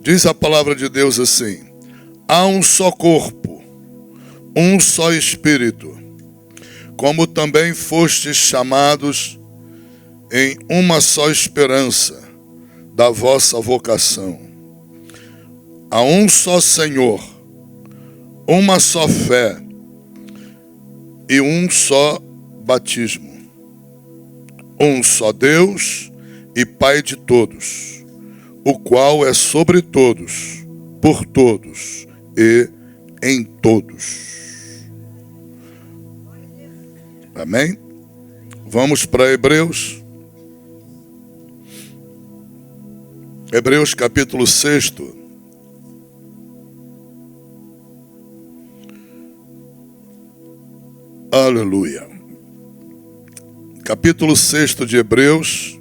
Diz a palavra de Deus assim: há um só corpo, um só Espírito, como também fostes chamados em uma só esperança da vossa vocação. Há um só Senhor, uma só fé e um só batismo. Um só Deus e Pai de todos, o qual é sobre todos, por todos e em todos. Amém? Vamos para Hebreus. Hebreus capítulo 6. Aleluia. Capítulo 6 de Hebreus,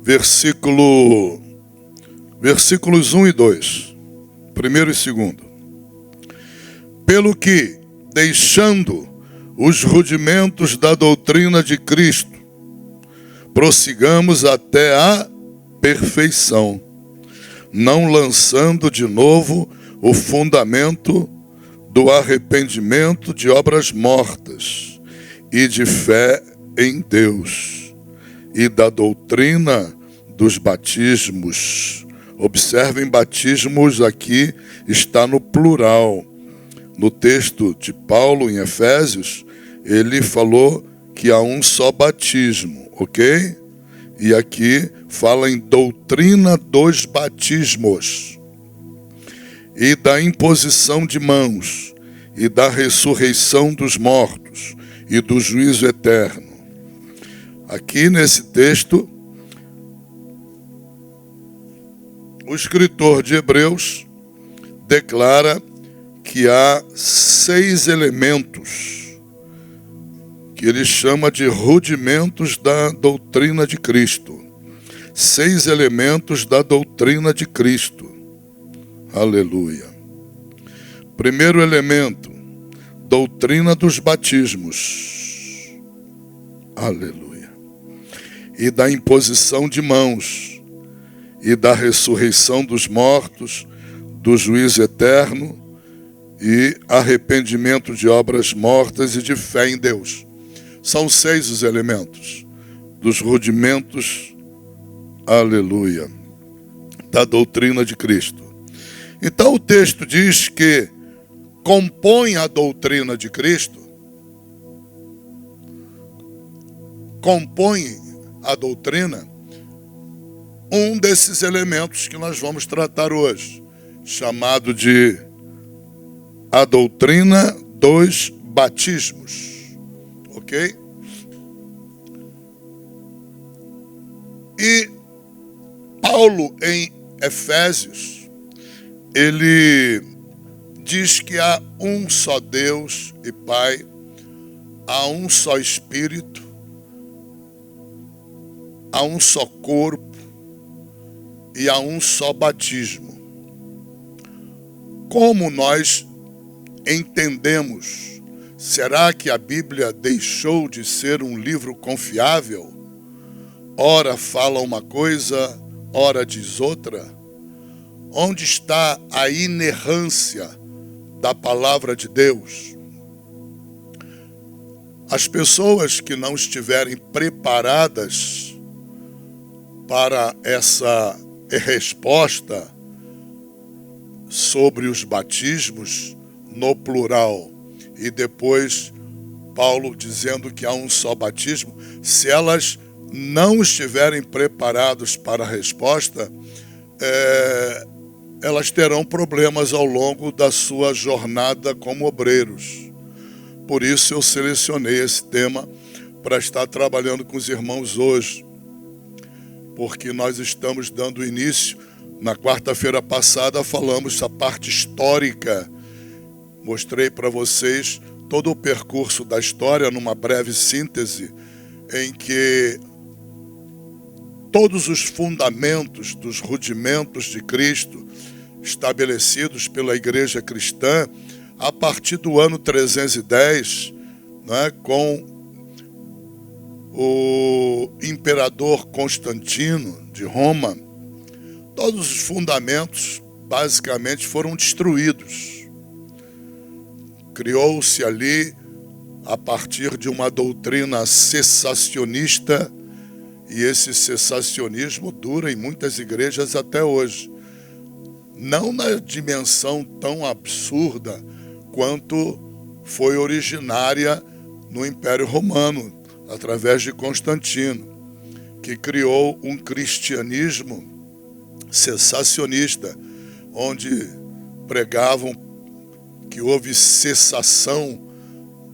versículos 1 e 2. Primeiro e segundo. Pelo que, deixando os rudimentos da doutrina de Cristo, prossigamos até a perfeição, não lançando de novo o fundamento do arrependimento de obras mortas e de fé em Deus e da doutrina dos batismos. Observem, batismos aqui está no plural. No texto de Paulo em Efésios, ele falou que há um só batismo, ok? E aqui fala em doutrina dos batismos e da imposição de mãos e da ressurreição dos mortos e do juízo eterno. Aqui nesse texto, o escritor de Hebreus declara que há 6 elementos que ele chama de rudimentos da doutrina de Cristo. 6 elementos da doutrina de Cristo. Aleluia. Primeiro elemento, doutrina dos batismos. Aleluia. E da imposição de mãos, e da ressurreição dos mortos, do juízo eterno, e arrependimento de obras mortas e de fé em Deus. São 6 os elementos dos rudimentos, aleluia, da doutrina de Cristo. Então o texto diz que compõe a doutrina de Cristo, compõe a doutrina, um desses elementos que nós vamos tratar hoje, chamado de a doutrina dos batismos, ok? E Paulo em Efésios, ele diz que há um só Deus e Pai, há um só Espírito, há um só corpo e há um só batismo. Como nós entendemos? Será que a Bíblia deixou de ser um livro confiável? Ora fala uma coisa, ora diz outra. Onde está a inerrância da palavra de Deus? As pessoas que não estiverem preparadas para essa resposta sobre os batismos no plural, e depois Paulo dizendo que há um só batismo, se elas não estiverem preparadas para a resposta, elas terão problemas ao longo da sua jornada como obreiros. Por isso eu selecionei esse tema para estar trabalhando com os irmãos hoje, porque nós estamos dando início. Na quarta-feira passada falamos a parte histórica. Mostrei para vocês todo o percurso da história numa breve síntese, em que todos os fundamentos dos rudimentos de Cristo, estabelecidos pela igreja cristã, a partir do ano 310, né, com o imperador Constantino de Roma, todos os fundamentos basicamente foram destruídos. Criou-se ali, a partir de uma doutrina cessacionista, e esse cessacionismo dura em muitas igrejas até hoje. Não na dimensão tão absurda quanto foi originária no Império Romano, através de Constantino, que criou um cristianismo cessacionista, onde pregavam que houve cessação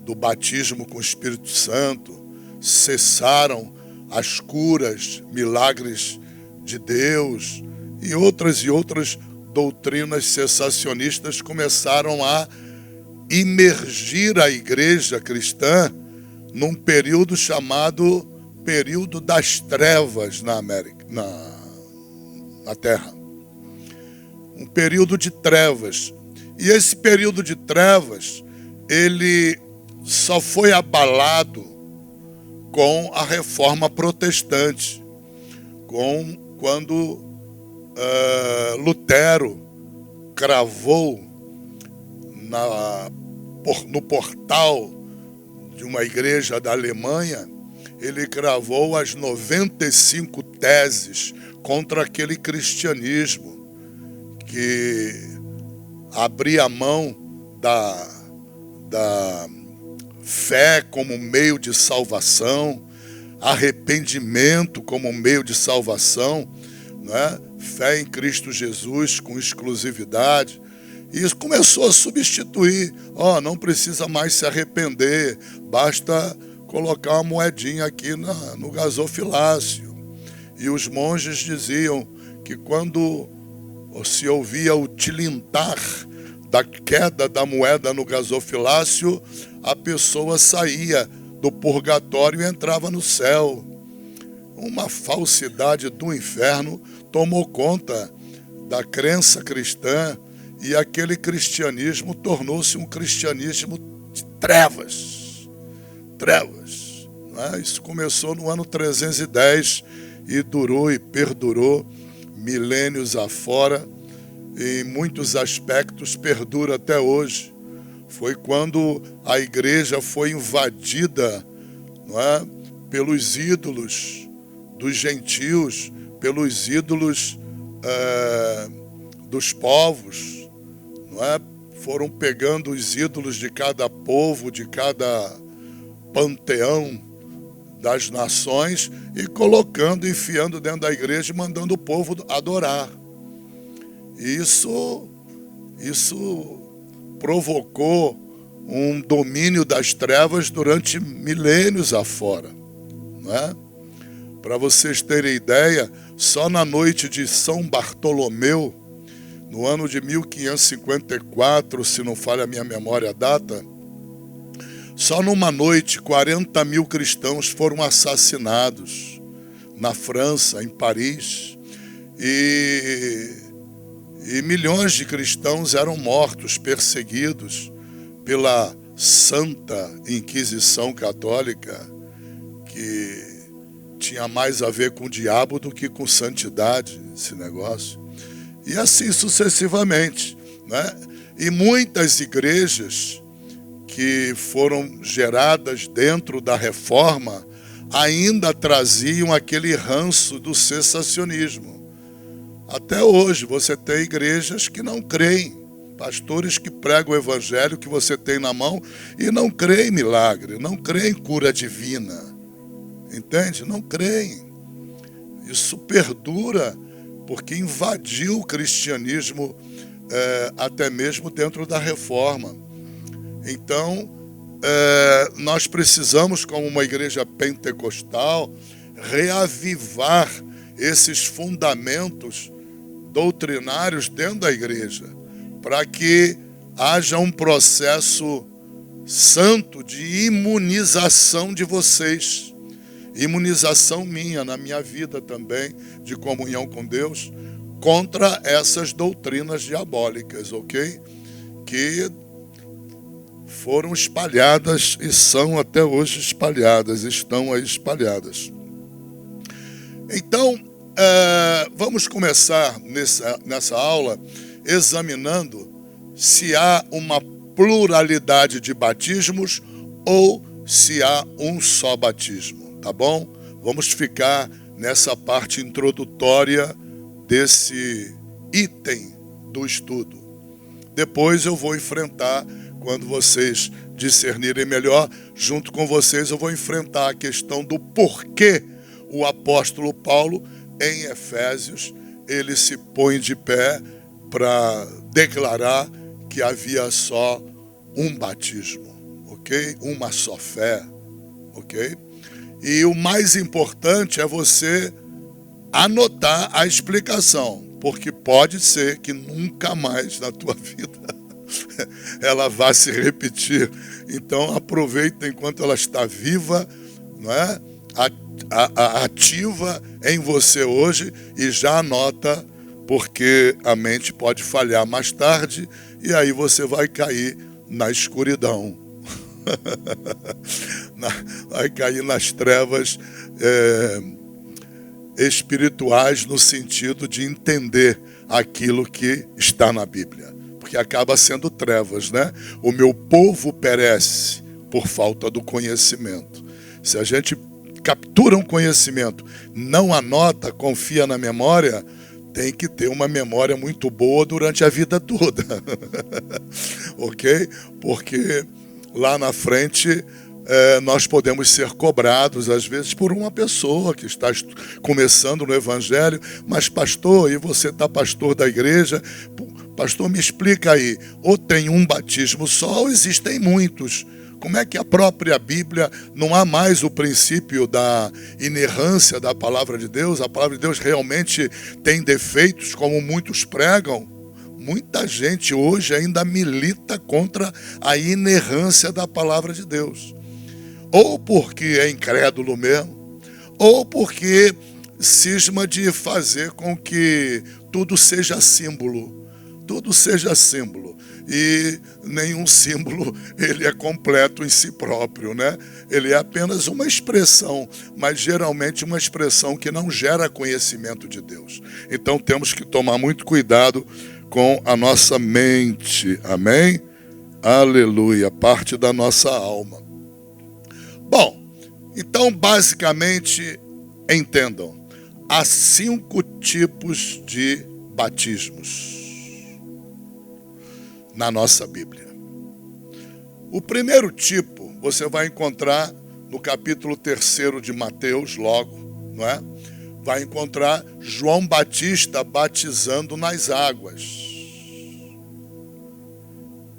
do batismo com o Espírito Santo, cessaram as curas, milagres de Deus, e outras doutrinas cessacionistas começaram a imergir a igreja cristã num período chamado período das trevas na América, na Terra. Um período de trevas. E esse período de trevas, ele só foi abalado com a Reforma Protestante, quando Lutero cravou no portal de uma igreja da Alemanha, ele cravou as 95 teses contra aquele cristianismo que abria mão da fé como meio de salvação, arrependimento como meio de salvação, né? Fé em Cristo Jesus com exclusividade. E isso começou a substituir. Não precisa mais se arrepender, basta colocar uma moedinha aqui no gasofilácio. E os monges diziam que quando se ouvia o tilintar da queda da moeda no gasofilácio, a pessoa saía do purgatório e entrava no céu. Uma falsidade do inferno tomou conta da crença cristã, e aquele cristianismo tornou-se um cristianismo de trevas. Trevas. Né? Isso começou no ano 310 e durou e perdurou milênios afora. Em muitos aspectos perdura até hoje. Foi quando a igreja foi invadida, não é, pelos ídolos dos gentios, pelos ídolos dos povos, não é? Foram pegando os ídolos de cada povo, de cada panteão das nações e colocando, enfiando dentro da igreja e mandando o povo adorar. Isso provocou um domínio das trevas durante milênios afora, não é? Para vocês terem ideia, só na noite de São Bartolomeu, no ano de 1554, se não falha a minha memória a data, só numa noite 40 mil cristãos foram assassinados na França, em Paris, e milhões de cristãos eram mortos, perseguidos pela Santa Inquisição Católica, que tinha mais a ver com o diabo do que com santidade, esse negócio. E assim sucessivamente, né? E muitas igrejas que foram geradas dentro da reforma ainda traziam aquele ranço do cessacionismo. Até hoje você tem igrejas que não creem, pastores que pregam o evangelho que você tem na mão e não creem em milagre, não creem em cura divina. Entende? Não creem. Isso perdura porque invadiu o cristianismo até mesmo dentro da reforma. Então, nós precisamos, como uma igreja pentecostal, reavivar esses fundamentos doutrinários dentro da igreja, para que haja um processo santo de imunização de vocês, imunização minha, na minha vida também, de comunhão com Deus, contra essas doutrinas diabólicas, ok? Que foram espalhadas e são até hoje espalhadas, estão aí espalhadas. Então, Vamos começar nessa aula examinando se há uma pluralidade de batismos ou se há um só batismo, tá bom? Vamos ficar nessa parte introdutória desse item do estudo. Depois eu vou enfrentar, quando vocês discernirem melhor, junto com vocês eu vou enfrentar a questão do porquê o apóstolo Paulo, em Efésios, ele se põe de pé para declarar que havia só um batismo, ok? Uma só fé, ok? E o mais importante é você anotar a explicação, porque pode ser que nunca mais na tua vida ela vá se repetir. Então aproveita enquanto ela está viva, não é? Ativa em você hoje e já anota, porque a mente pode falhar mais tarde e aí você vai cair na escuridão. Vai cair nas trevas espirituais, no sentido de entender aquilo que está na Bíblia, porque acaba sendo trevas, né? O meu povo perece por falta do conhecimento. Se a gente captura um conhecimento, não anota, confia na memória, tem que ter uma memória muito boa durante a vida toda. Ok? Porque lá na frente nós podemos ser cobrados, às vezes, por uma pessoa que está começando no Evangelho. Mas pastor, e você está pastor da igreja? Pastor, me explica aí, ou tem um batismo só ou existem muitos? Como é que a própria Bíblia não há mais o princípio da inerrância da palavra de Deus? A palavra de Deus realmente tem defeitos, como muitos pregam? Muita gente hoje ainda milita contra a inerrância da palavra de Deus. Ou porque é incrédulo mesmo, ou porque cisma de fazer com que tudo seja símbolo. Tudo seja símbolo. E nenhum símbolo ele é completo em si próprio, né? Ele é apenas uma expressão, mas geralmente uma expressão que não gera conhecimento de Deus. Então temos que tomar muito cuidado com a nossa mente, amém? Aleluia, parte da nossa alma. Bom, então basicamente entendam, há 5 tipos de batismos na nossa Bíblia. O primeiro tipo você vai encontrar no capítulo 3 de Mateus, logo, não é? Vai encontrar João Batista batizando nas águas.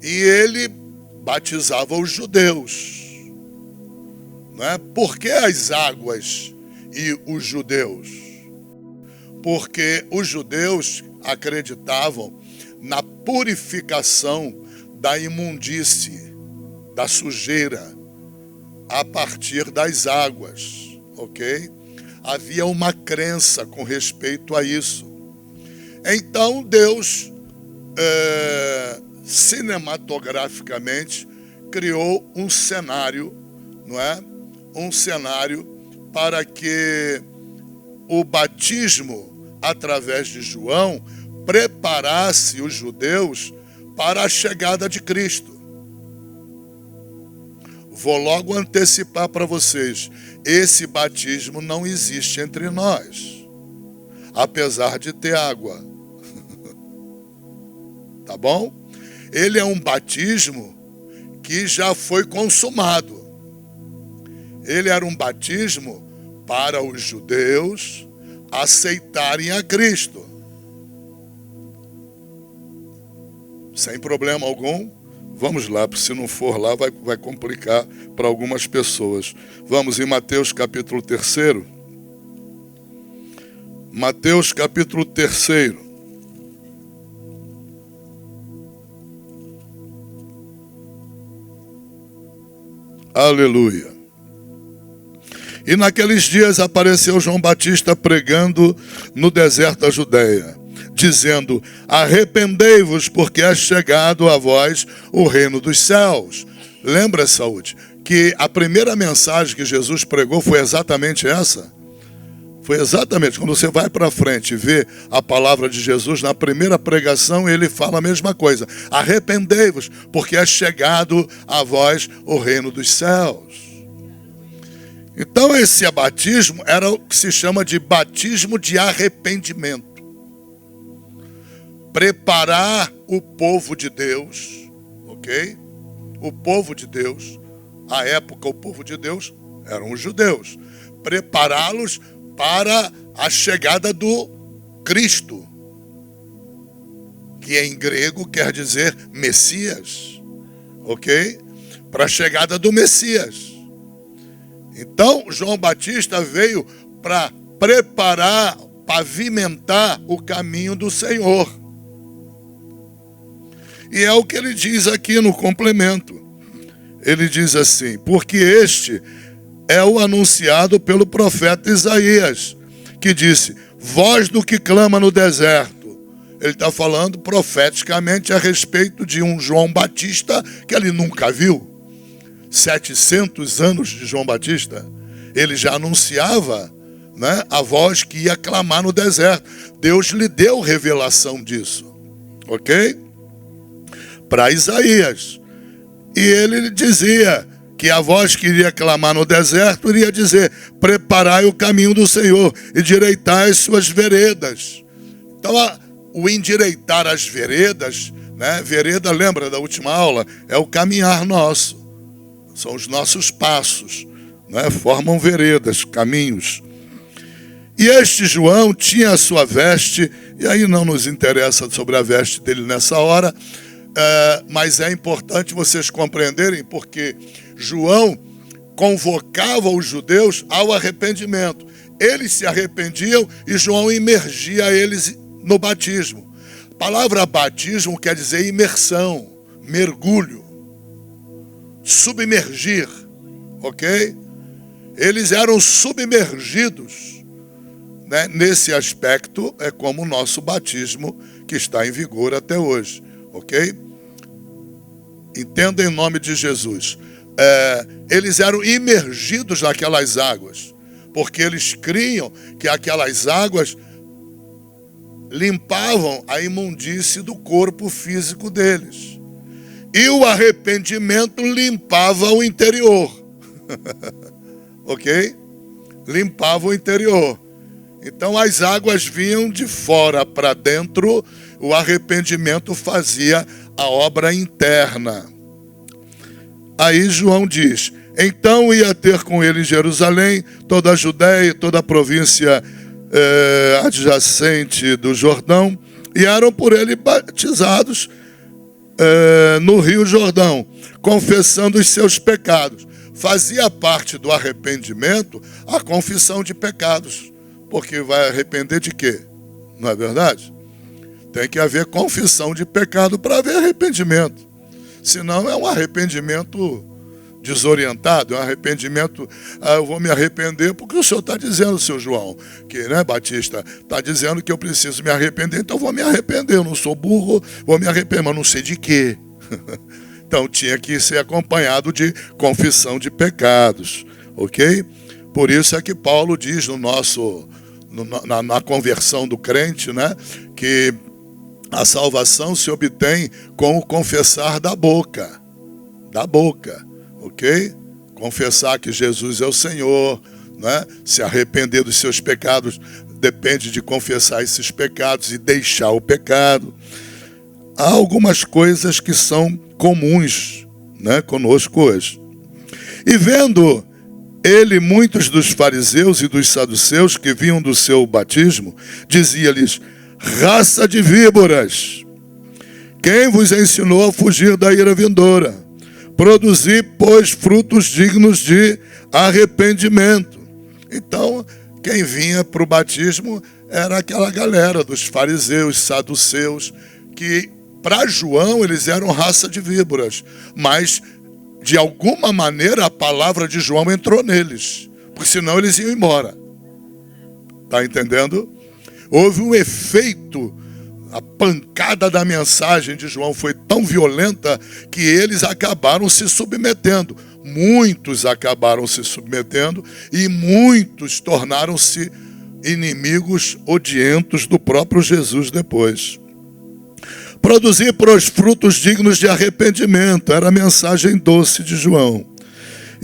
E ele batizava os judeus, não é? Por que as águas e os judeus? Porque os judeus acreditavam na purificação da imundície, da sujeira, a partir das águas, ok? Havia uma crença com respeito a isso. Então Deus, cinematograficamente, criou um cenário, não é? Um cenário para que o batismo, através de João, preparasse os judeus para a chegada de Cristo. Vou logo antecipar para vocês, esse batismo não existe entre nós, apesar de ter água. Tá bom? Ele é um batismo que já foi consumado. Ele era um batismo para os judeus aceitarem a Cristo. Sem problema algum. Vamos lá, porque se não for lá vai complicar para algumas pessoas. Vamos em Mateus capítulo 3. Mateus capítulo 3. Aleluia. E naqueles dias apareceu João Batista pregando no deserto da Judéia, dizendo: arrependei-vos, porque é chegado a vós o reino dos céus. Lembra, Saúde, que a primeira mensagem que Jesus pregou foi exatamente essa? Foi exatamente, quando você vai para frente e vê a palavra de Jesus, na primeira pregação ele fala a mesma coisa. Arrependei-vos, porque é chegado a vós o reino dos céus. Então esse batismo era o que se chama de batismo de arrependimento. Preparar o povo de Deus, ok? O povo de Deus, à época o povo de Deus eram os judeus. Prepará-los para a chegada do Cristo, que em grego quer dizer Messias, ok? Para a chegada do Messias. Então, João Batista veio para preparar, pavimentar o caminho do Senhor. E é o que ele diz aqui no complemento. Ele diz assim, porque este é o anunciado pelo profeta Isaías, que disse, voz do que clama no deserto. Ele está falando profeticamente a respeito de um João Batista que ele nunca viu. 700 anos de João Batista, ele já anunciava, né, a voz que ia clamar no deserto. Deus lhe deu revelação disso, ok? Para Isaías. E ele dizia que a voz que iria clamar no deserto iria dizer, preparai o caminho do Senhor e direitai as suas veredas. Então, o endireitar as veredas, né? Vereda, lembra da última aula? É o caminhar nosso. São os nossos passos, né? Formam veredas, caminhos. E este João tinha a sua veste, e aí não nos interessa sobre a veste dele nessa hora, mas é importante vocês compreenderem, porque João convocava os judeus ao arrependimento. Eles se arrependiam e João imergia eles no batismo. A palavra batismo quer dizer imersão, mergulho, submergir, ok? Eles eram submergidos, né? Nesse aspecto é como o nosso batismo que está em vigor até hoje, ok? Entenda em nome de Jesus. Eles eram imergidos naquelas águas, porque eles criam que aquelas águas limpavam a imundície do corpo físico deles. E o arrependimento limpava o interior. Ok? Limpava o interior. Então as águas vinham de fora para dentro, o arrependimento fazia a obra interna. Aí João diz, então ia ter com ele em Jerusalém, toda a Judéia e toda a província adjacente do Jordão, e eram por ele batizados no Rio Jordão, confessando os seus pecados. Fazia parte do arrependimento a confissão de pecados, porque vai arrepender de quê? Não é verdade? Tem que haver confissão de pecado para haver arrependimento. Senão é um arrependimento desorientado, é um arrependimento, eu vou me arrepender porque o senhor está dizendo, seu João, que, né, Batista, está dizendo que eu preciso me arrepender, então eu vou me arrepender, eu não sou burro, vou me arrepender, mas não sei de quê. Então tinha que ser acompanhado de confissão de pecados, ok? Por isso é que Paulo diz na conversão do crente, né, que a salvação se obtém com o confessar da boca, ok? Confessar que Jesus é o Senhor, né? Se arrepender dos seus pecados depende de confessar esses pecados e deixar o pecado. Há algumas coisas que são comuns, né, conosco hoje. E vendo ele muitos dos fariseus e dos saduceus que vinham do seu batismo, dizia-lhes, raça de víboras, quem vos ensinou a fugir da ira vindoura? Produzi, pois, frutos dignos de arrependimento. Então, quem vinha para o batismo era aquela galera dos fariseus, saduceus, que para João eles eram raça de víboras, mas de alguma maneira a palavra de João entrou neles, porque senão eles iam embora. Está entendendo? Houve um efeito, a pancada da mensagem de João foi tão violenta que eles acabaram se submetendo. Muitos acabaram se submetendo e muitos tornaram-se inimigos odientos do próprio Jesus depois. Produzir pros frutos dignos de arrependimento, era a mensagem doce de João.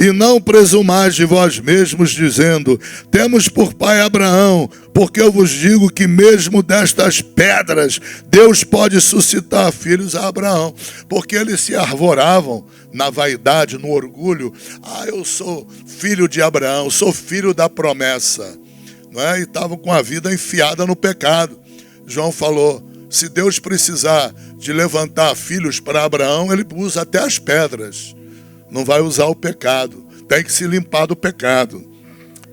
E não presumais de vós mesmos, dizendo, temos por pai Abraão, porque eu vos digo que mesmo destas pedras, Deus pode suscitar filhos a Abraão. Porque eles se arvoravam na vaidade, no orgulho. Eu sou filho de Abraão, sou filho da promessa. Não é? E estavam com a vida enfiada no pecado. João falou, se Deus precisar de levantar filhos para Abraão, ele usa até as pedras. Não vai usar o pecado. Tem que se limpar do pecado.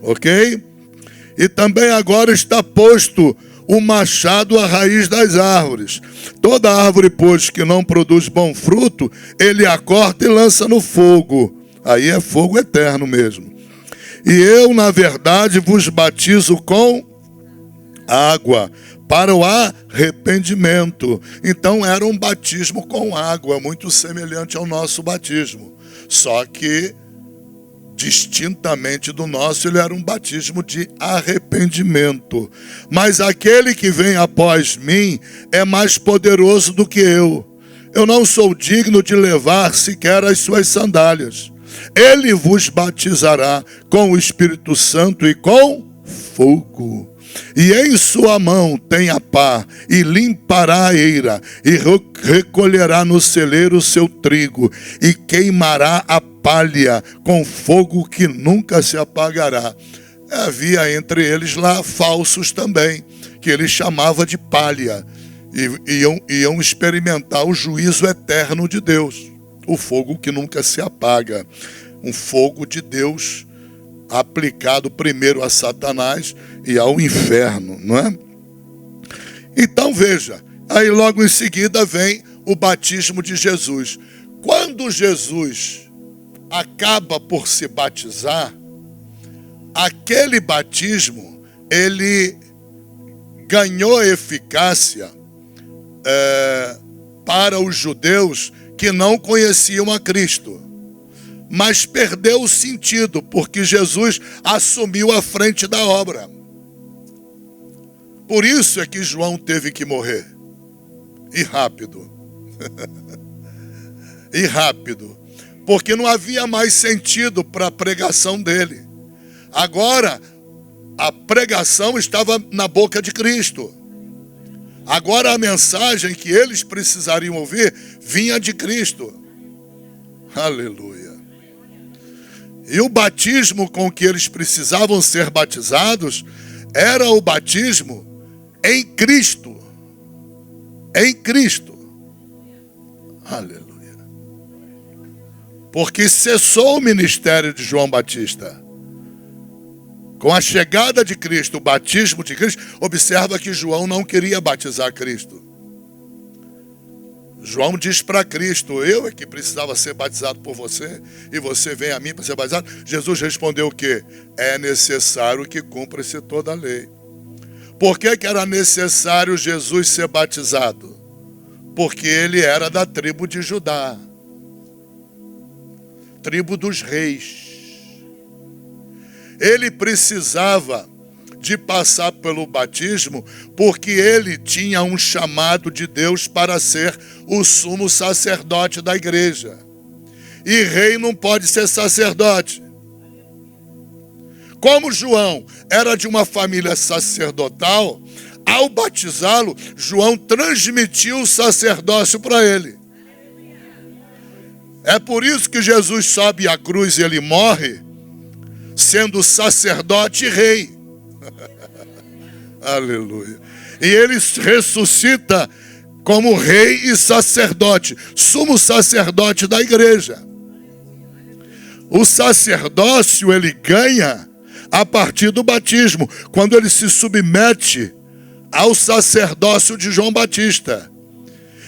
Ok? E também agora está posto o machado à raiz das árvores. Toda árvore, pois, que não produz bom fruto, ele a corta e lança no fogo. Aí é fogo eterno mesmo. E eu, na verdade, vos batizo com água para o arrependimento. Então era um batismo com água, muito semelhante ao nosso batismo. Só que, distintamente do nosso, ele era um batismo de arrependimento. Mas aquele que vem após mim é mais poderoso do que eu. Eu não sou digno de levar sequer as suas sandálias. Ele vos batizará com o Espírito Santo e com fogo. E em sua mão tem a pá, e limpará a eira, e recolherá no celeiro o seu trigo, e queimará a palha com fogo que nunca se apagará. Havia entre eles lá falsos também, que ele chamava de palha, e iam experimentar o juízo eterno de Deus, o fogo que nunca se apaga, um fogo de Deus aplicado primeiro a Satanás e ao inferno, não é? Então veja, aí logo em seguida vem o batismo de Jesus. Quando Jesus acaba por se batizar, aquele batismo, ele ganhou eficácia para os judeus que não conheciam a Cristo. Mas perdeu o sentido, porque Jesus assumiu a frente da obra. Por isso é que João teve que morrer. E rápido. E rápido. Porque não havia mais sentido para a pregação dele. Agora, a pregação estava na boca de Cristo. Agora a mensagem que eles precisariam ouvir vinha de Cristo. Aleluia. E o batismo com que eles precisavam ser batizados era o batismo em Cristo. Em Cristo. Aleluia. Porque cessou o ministério de João Batista. Com a chegada de Cristo, o batismo de Cristo, observa que João não queria batizar Cristo. João diz para Cristo, eu é que precisava ser batizado por você, e você vem a mim para ser batizado. Jesus respondeu o quê? É necessário que cumpra-se toda a lei. Por que era necessário Jesus ser batizado? Porque ele era da tribo de Judá, tribo dos reis. Ele precisava de passar pelo batismo, porque ele tinha um chamado de Deus para ser o sumo sacerdote da igreja. E rei não pode ser sacerdote. Como João era de uma família sacerdotal, ao batizá-lo, João transmitiu o sacerdócio para ele. É por isso que Jesus sobe à cruz e ele morre, sendo sacerdote e rei. Aleluia. E ele ressuscita como rei e sacerdote, sumo sacerdote da igreja. O sacerdócio ele ganha a partir do batismo, quando ele se submete ao sacerdócio de João Batista,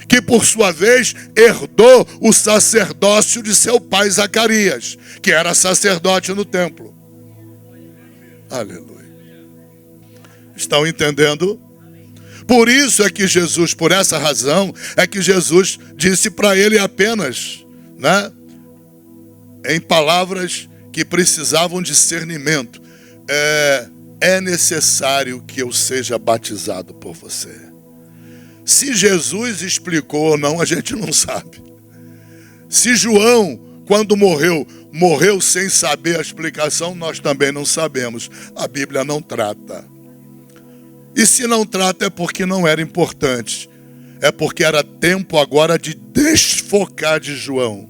que por sua vez herdou o sacerdócio de seu pai Zacarias, que era sacerdote no templo. Aleluia. Estão entendendo? Por isso é que Jesus, por essa razão, é que Jesus disse para ele apenas, né, em palavras que precisavam discernimento. é necessário que eu seja batizado por você? Se Jesus explicou ou não, a gente não sabe. Se João, quando morreu sem saber a explicação, nós também não sabemos. A Bíblia não trata. E se não trata é porque não era importante. É porque era tempo agora de desfocar de João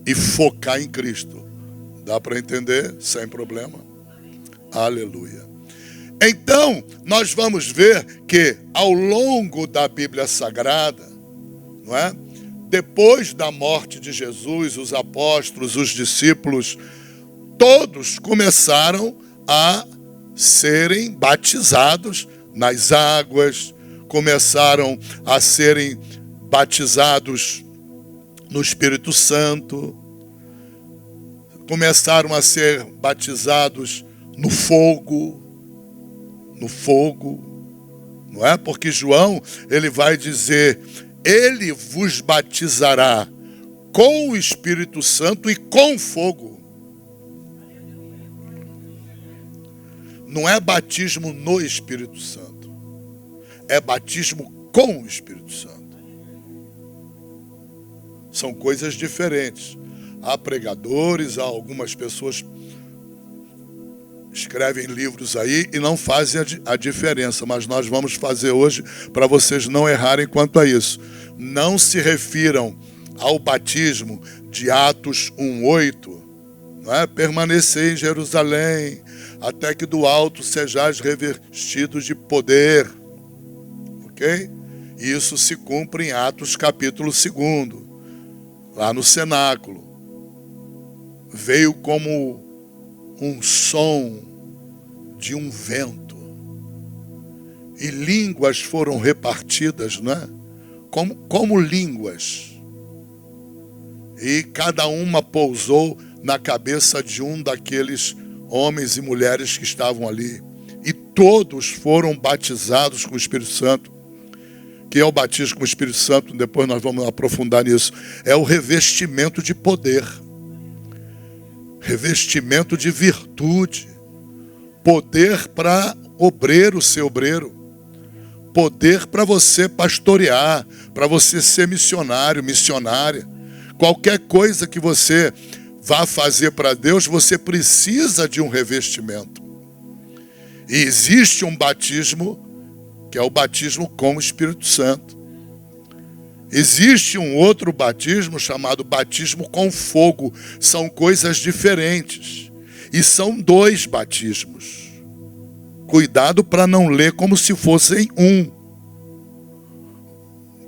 e focar em Cristo. Dá para entender? Sem problema. Aleluia. Então, nós vamos ver que ao longo da Bíblia Sagrada, não é? Depois da morte de Jesus, os apóstolos, os discípulos, todos começaram a serem batizados nas águas, começaram a serem batizados no Espírito Santo, começaram a ser batizados no fogo, não é? Porque João, ele vai dizer, ele vos batizará com o Espírito Santo e com fogo. Não é batismo no Espírito Santo, é batismo com o Espírito Santo. São coisas diferentes. Há pregadores, há algumas pessoas escrevem livros aí e não fazem a diferença, mas nós vamos fazer hoje para vocês não errarem quanto a isso. Não se refiram ao batismo de Atos 1:8, não é? Permanecer em Jerusalém, até que do alto sejais revestidos de poder, ok? E isso se cumpre em Atos capítulo 2, lá no cenáculo. Veio como um som de um vento, e línguas foram repartidas, né? Como línguas, e cada uma pousou na cabeça de um daqueles homens e mulheres que estavam ali, e todos foram batizados com o Espírito Santo. Que é o batismo com o Espírito Santo, depois nós vamos aprofundar nisso, é o revestimento de poder, revestimento de virtude, poder para obreiro ser obreiro, poder para você pastorear, para você ser missionário, missionária. Qualquer coisa que você vá fazer para Deus, você precisa de um revestimento. E existe um batismo, que é o batismo com o Espírito Santo. Existe um outro batismo chamado batismo com fogo. São coisas diferentes. E são 2 batismos. Cuidado para não ler como se fossem um.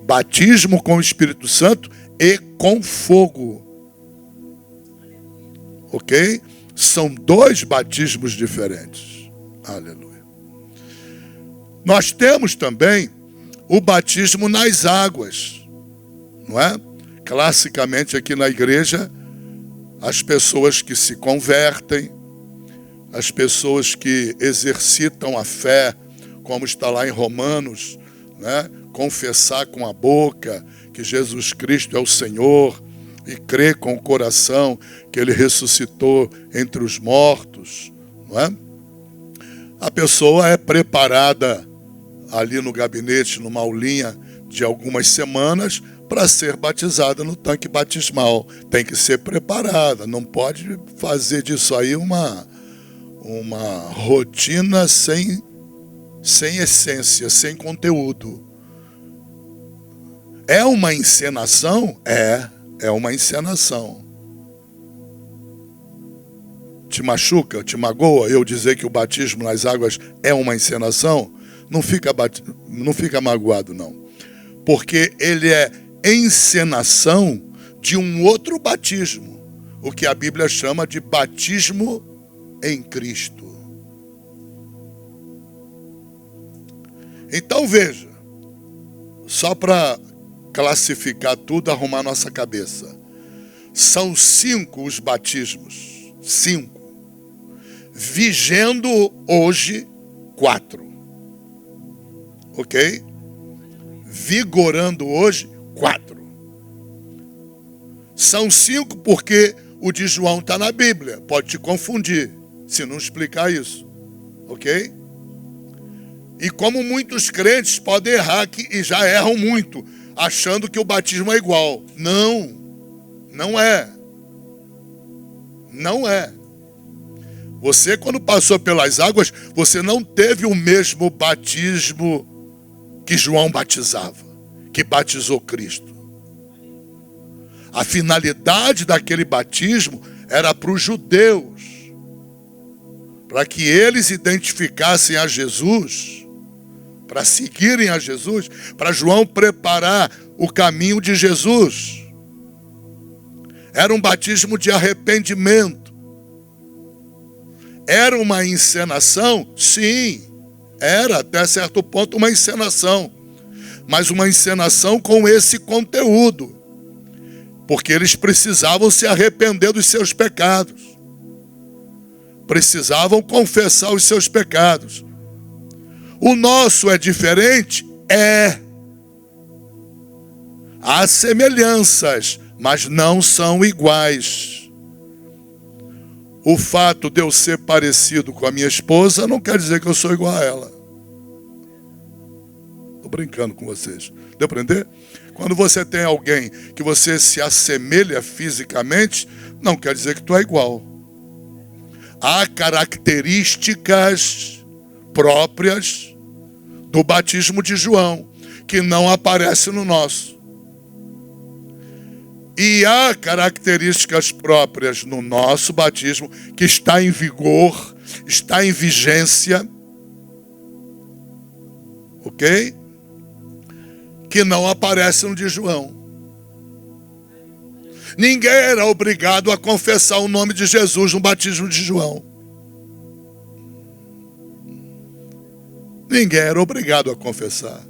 Batismo com o Espírito Santo e com fogo. Ok? São 2 batismos diferentes. Aleluia. Nós temos também o batismo nas águas, não é? Classicamente aqui na igreja, as pessoas que se convertem, as pessoas que exercitam a fé, como está lá em Romanos, né? Confessar com a boca que Jesus Cristo é o Senhor e crer com o coração que Ele ressuscitou entre os mortos, não é? A pessoa é preparada ali no gabinete, numa aulinha de algumas semanas, para ser batizada no tanque batismal. Tem que ser preparada, não pode fazer disso aí uma rotina sem essência, sem conteúdo. É uma encenação? É uma encenação. Te machuca, te magoa eu dizer que o batismo nas águas é uma encenação? Não fica magoado, não. Porque ele é encenação de um outro batismo, o que a Bíblia chama de batismo em Cristo. Então veja, só para classificar tudo, arrumar nossa cabeça. São 5 os batismos, 5. Vigendo hoje 4. Ok? Vigorando hoje 4. São 5 porque o de João está na Bíblia. Pode te confundir se não explicar isso. Ok? E como muitos crentes podem errar e já erram muito, achando que o batismo é igual. Não, não é. Não é. Você, quando passou pelas águas, você não teve o mesmo batismo que João batizava, que batizou Cristo. A finalidade daquele batismo era para os judeus, para que eles identificassem a Jesus, para seguirem a Jesus, para João preparar o caminho de Jesus. Era um batismo de arrependimento. Era uma encenação? Sim, era até certo ponto uma encenação. Mas uma encenação com esse conteúdo. Porque eles precisavam se arrepender dos seus pecados. Precisavam confessar os seus pecados. O nosso é diferente? É. Há semelhanças, mas não são iguais. O fato de eu ser parecido com a minha esposa não quer dizer que eu sou igual a ela. Estou brincando com vocês. Deu para entender? Quando você tem alguém que você se assemelha fisicamente, não quer dizer que tu é igual. Há características próprias do batismo de João, que não aparecem no nosso. E há características próprias no nosso batismo, que está em vigor, está em vigência, ok? Que não aparecem no de João. Ninguém era obrigado a confessar o nome de Jesus no batismo de João. Ninguém era obrigado a confessar.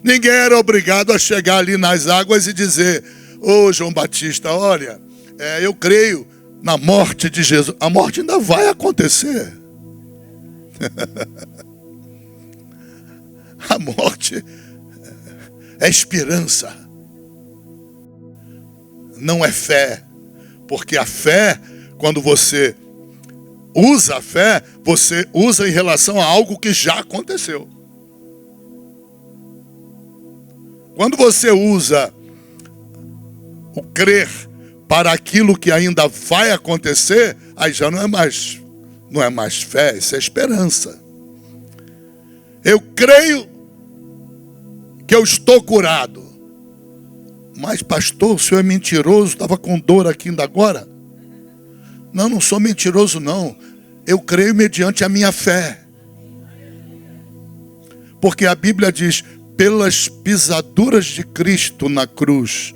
Ninguém era obrigado a chegar ali nas águas e dizer: ô João Batista, olha, eu creio na morte de Jesus. A morte ainda vai acontecer. A morte é esperança. Não é fé. Porque a fé, quando você usa a fé, você usa em relação a algo que já aconteceu. Quando você usa o crer para aquilo que ainda vai acontecer, aí já não é mais fé, isso é esperança. Eu creio que eu estou curado. Mas pastor, o senhor é mentiroso, estava com dor aqui ainda agora. Não, não sou mentiroso não. Eu creio mediante a minha fé. Porque a Bíblia diz: pelas pisaduras de Cristo na cruz,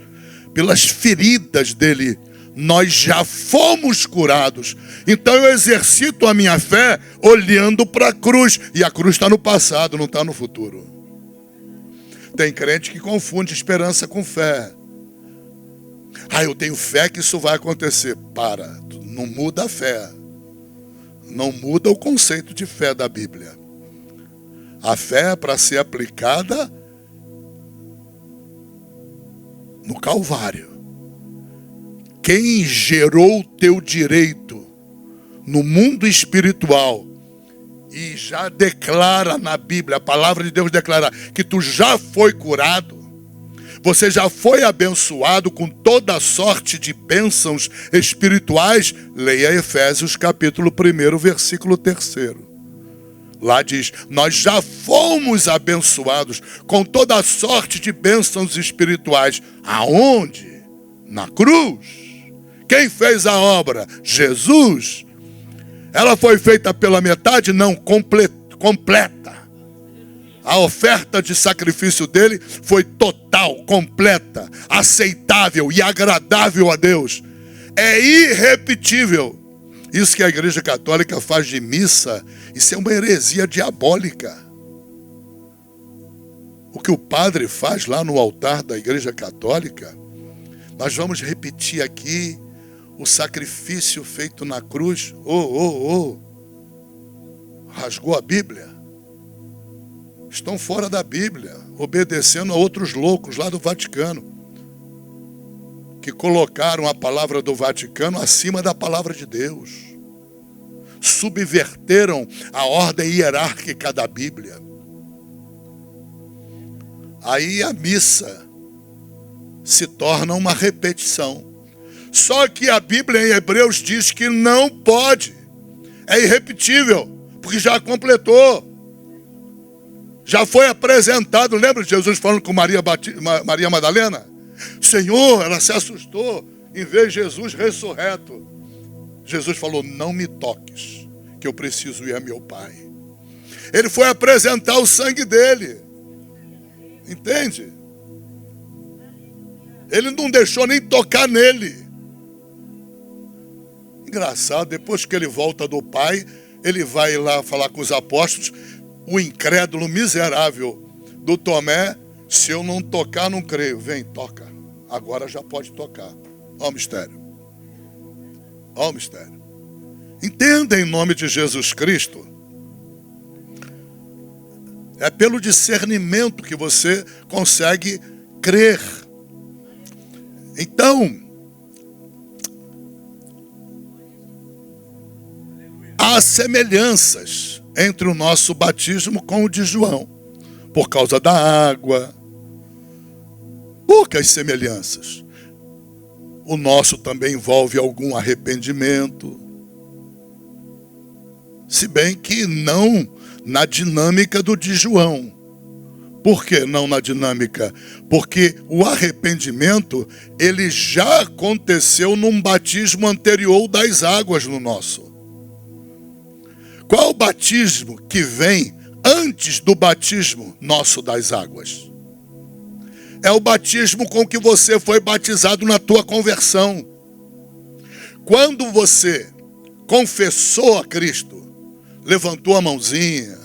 pelas feridas dele, nós já fomos curados. Então eu exercito a minha fé olhando para a cruz. E a cruz está no passado, não está no futuro. Tem crente que confunde esperança com fé. Eu tenho fé que isso vai acontecer. Para, não muda a fé. Não muda o conceito de fé da Bíblia. A fé é para ser aplicada no Calvário. Quem gerou o teu direito no mundo espiritual e já declara na Bíblia, a palavra de Deus declara que tu já foi curado, você já foi abençoado com toda sorte de bênçãos espirituais. Leia Efésios capítulo 1, versículo 3. Lá diz: nós já fomos abençoados com toda sorte de bênçãos espirituais. Aonde? Na cruz. Quem fez a obra? Jesus. Ela foi feita pela metade? Não, completa. A oferta de sacrifício dele foi total, completa, aceitável e agradável a Deus. É irrepetível. Isso que a Igreja Católica faz de missa, isso é uma heresia diabólica. O que o padre faz lá no altar da Igreja Católica, nós vamos repetir aqui o sacrifício feito na cruz. Rasgou a Bíblia. Estão fora da Bíblia, obedecendo a outros loucos lá do Vaticano, que colocaram a palavra do Vaticano acima da palavra de Deus. subverteram a ordem hierárquica da Bíblia. Aí a missa se torna uma repetição. Só que a Bíblia em Hebreus diz que não pode. É irrepetível, porque já completou. Já foi apresentado. Lembra de Jesus falando com Maria Madalena? Senhor, ela se assustou em ver Jesus ressurreto. Jesus falou, não me toques, que eu preciso ir a meu Pai. Ele foi apresentar o sangue dele. Entende? Ele não deixou nem tocar nele. Engraçado, depois que ele volta do Pai, ele vai lá falar com os apóstolos. O incrédulo miserável do Tomé, se eu não tocar, não creio. Vem, toca. Agora já pode tocar. Olha o mistério. Olha o mistério. Entenda em nome de Jesus Cristo. É pelo discernimento que você consegue crer. Então, há semelhanças entre o nosso batismo com o de João, por causa da água. Poucas semelhanças. O nosso também envolve algum arrependimento, se bem que não na dinâmica do de João. Por que não na dinâmica? Porque o arrependimento, ele já aconteceu num batismo anterior das águas no nosso. Qual o batismo que vem antes do batismo nosso das águas? É o batismo com que você foi batizado na tua conversão. Quando você confessou a Cristo, levantou a mãozinha,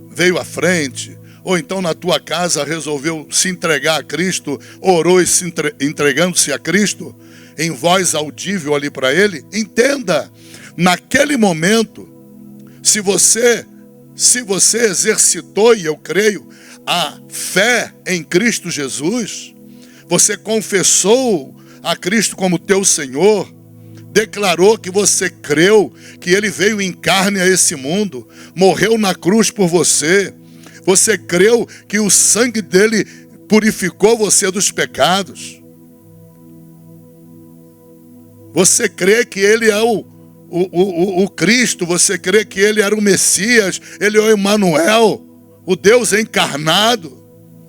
veio à frente, ou então na tua casa resolveu se entregar a Cristo, orou e se entregando-se a Cristo, em voz audível ali para Ele, entenda, naquele momento, se você exercitou, e eu creio, a fé em Cristo Jesus, você confessou a Cristo como teu Senhor, declarou que você creu que Ele veio em carne a esse mundo, morreu na cruz por você, você creu que o sangue dele purificou você dos pecados, você crê que Ele é o Cristo, você crê que Ele era o Messias, Ele é o Emanuel, o Deus encarnado.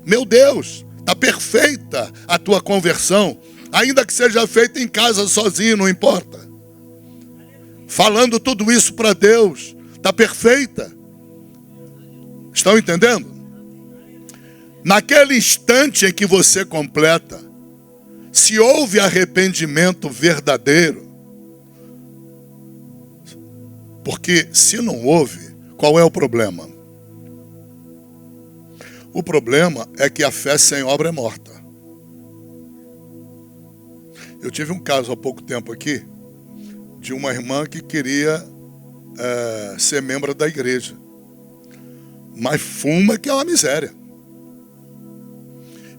Meu Deus, está perfeita a tua conversão, ainda que seja feita em casa sozinho, não importa. Falando tudo isso para Deus, está perfeita. Estão entendendo? Naquele instante em que você completa, se houve arrependimento verdadeiro, porque se não houve, qual é o problema? O problema é que a fé sem obra é morta. Eu tive um caso há pouco tempo aqui, de uma irmã que queria ser membro da igreja. Mas fuma que é uma miséria.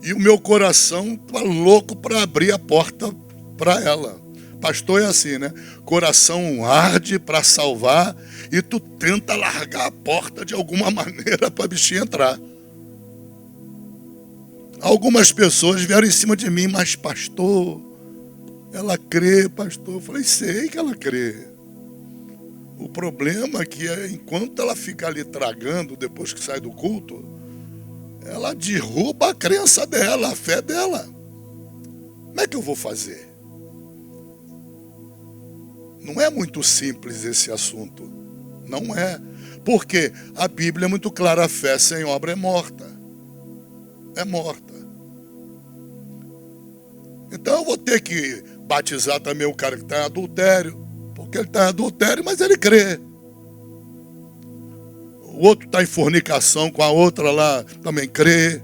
E o meu coração está louco para abrir a porta para ela. Pastor é assim, né? Coração arde para salvar e tu tenta largar a porta de alguma maneira para a bichinha entrar. Algumas pessoas vieram em cima de mim, mas pastor, ela crê, pastor. Eu falei, sei que ela crê. O problema é que enquanto ela fica ali tragando, depois que sai do culto, ela derruba a crença dela, a fé dela. Como é que eu vou fazer? Não é muito simples esse assunto. Não é. Porque a Bíblia é muito clara, a fé sem obra é morta. É morta. Então eu vou ter que batizar também o cara que está em adultério, porque ele está em adultério, mas ele crê. O outro está em fornicação com a outra lá, também crê.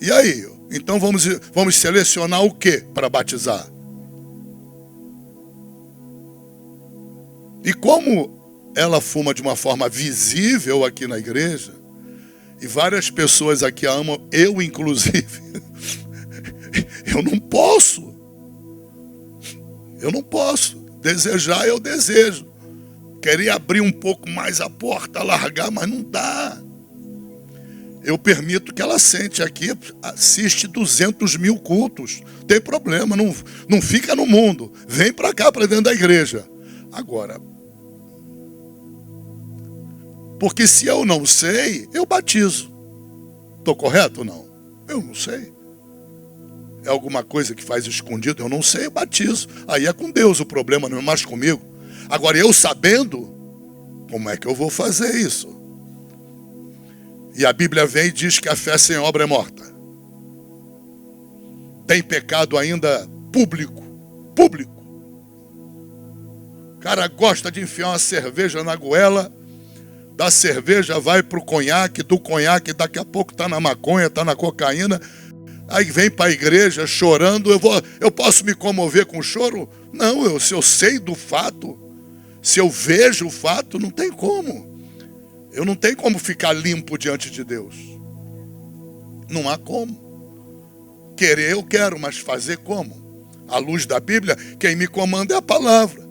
E aí? Então vamos selecionar o que para batizar? E como ela fuma de uma forma visível aqui na igreja, e várias pessoas aqui a amam, eu inclusive, eu não posso. Desejar eu desejo. querer abrir um pouco mais a porta, largar, mas não dá. Eu permito que ela sente aqui, assiste 200 mil cultos. Tem problema, não fica no mundo. Vem para cá, para dentro da igreja. Agora, porque se eu não sei, eu batizo. Estou correto ou não? Eu não sei. É alguma coisa que faz escondido? Eu não sei, eu batizo. Aí é com Deus o problema, não é mais comigo. Agora, eu sabendo, como é que eu vou fazer isso? E a Bíblia vem e diz que a fé sem obra é morta. Tem pecado ainda público. O cara gosta de enfiar uma cerveja na goela, da cerveja vai para o conhaque, do conhaque daqui a pouco está na maconha, está na cocaína, aí vem para a igreja chorando. Eu posso me comover com choro? Não, se eu sei do fato, se eu vejo o fato, não tem como. Eu não tenho como ficar limpo diante de Deus. Não há como. Querer eu quero, mas fazer como? À luz da Bíblia, quem me comanda é a palavra.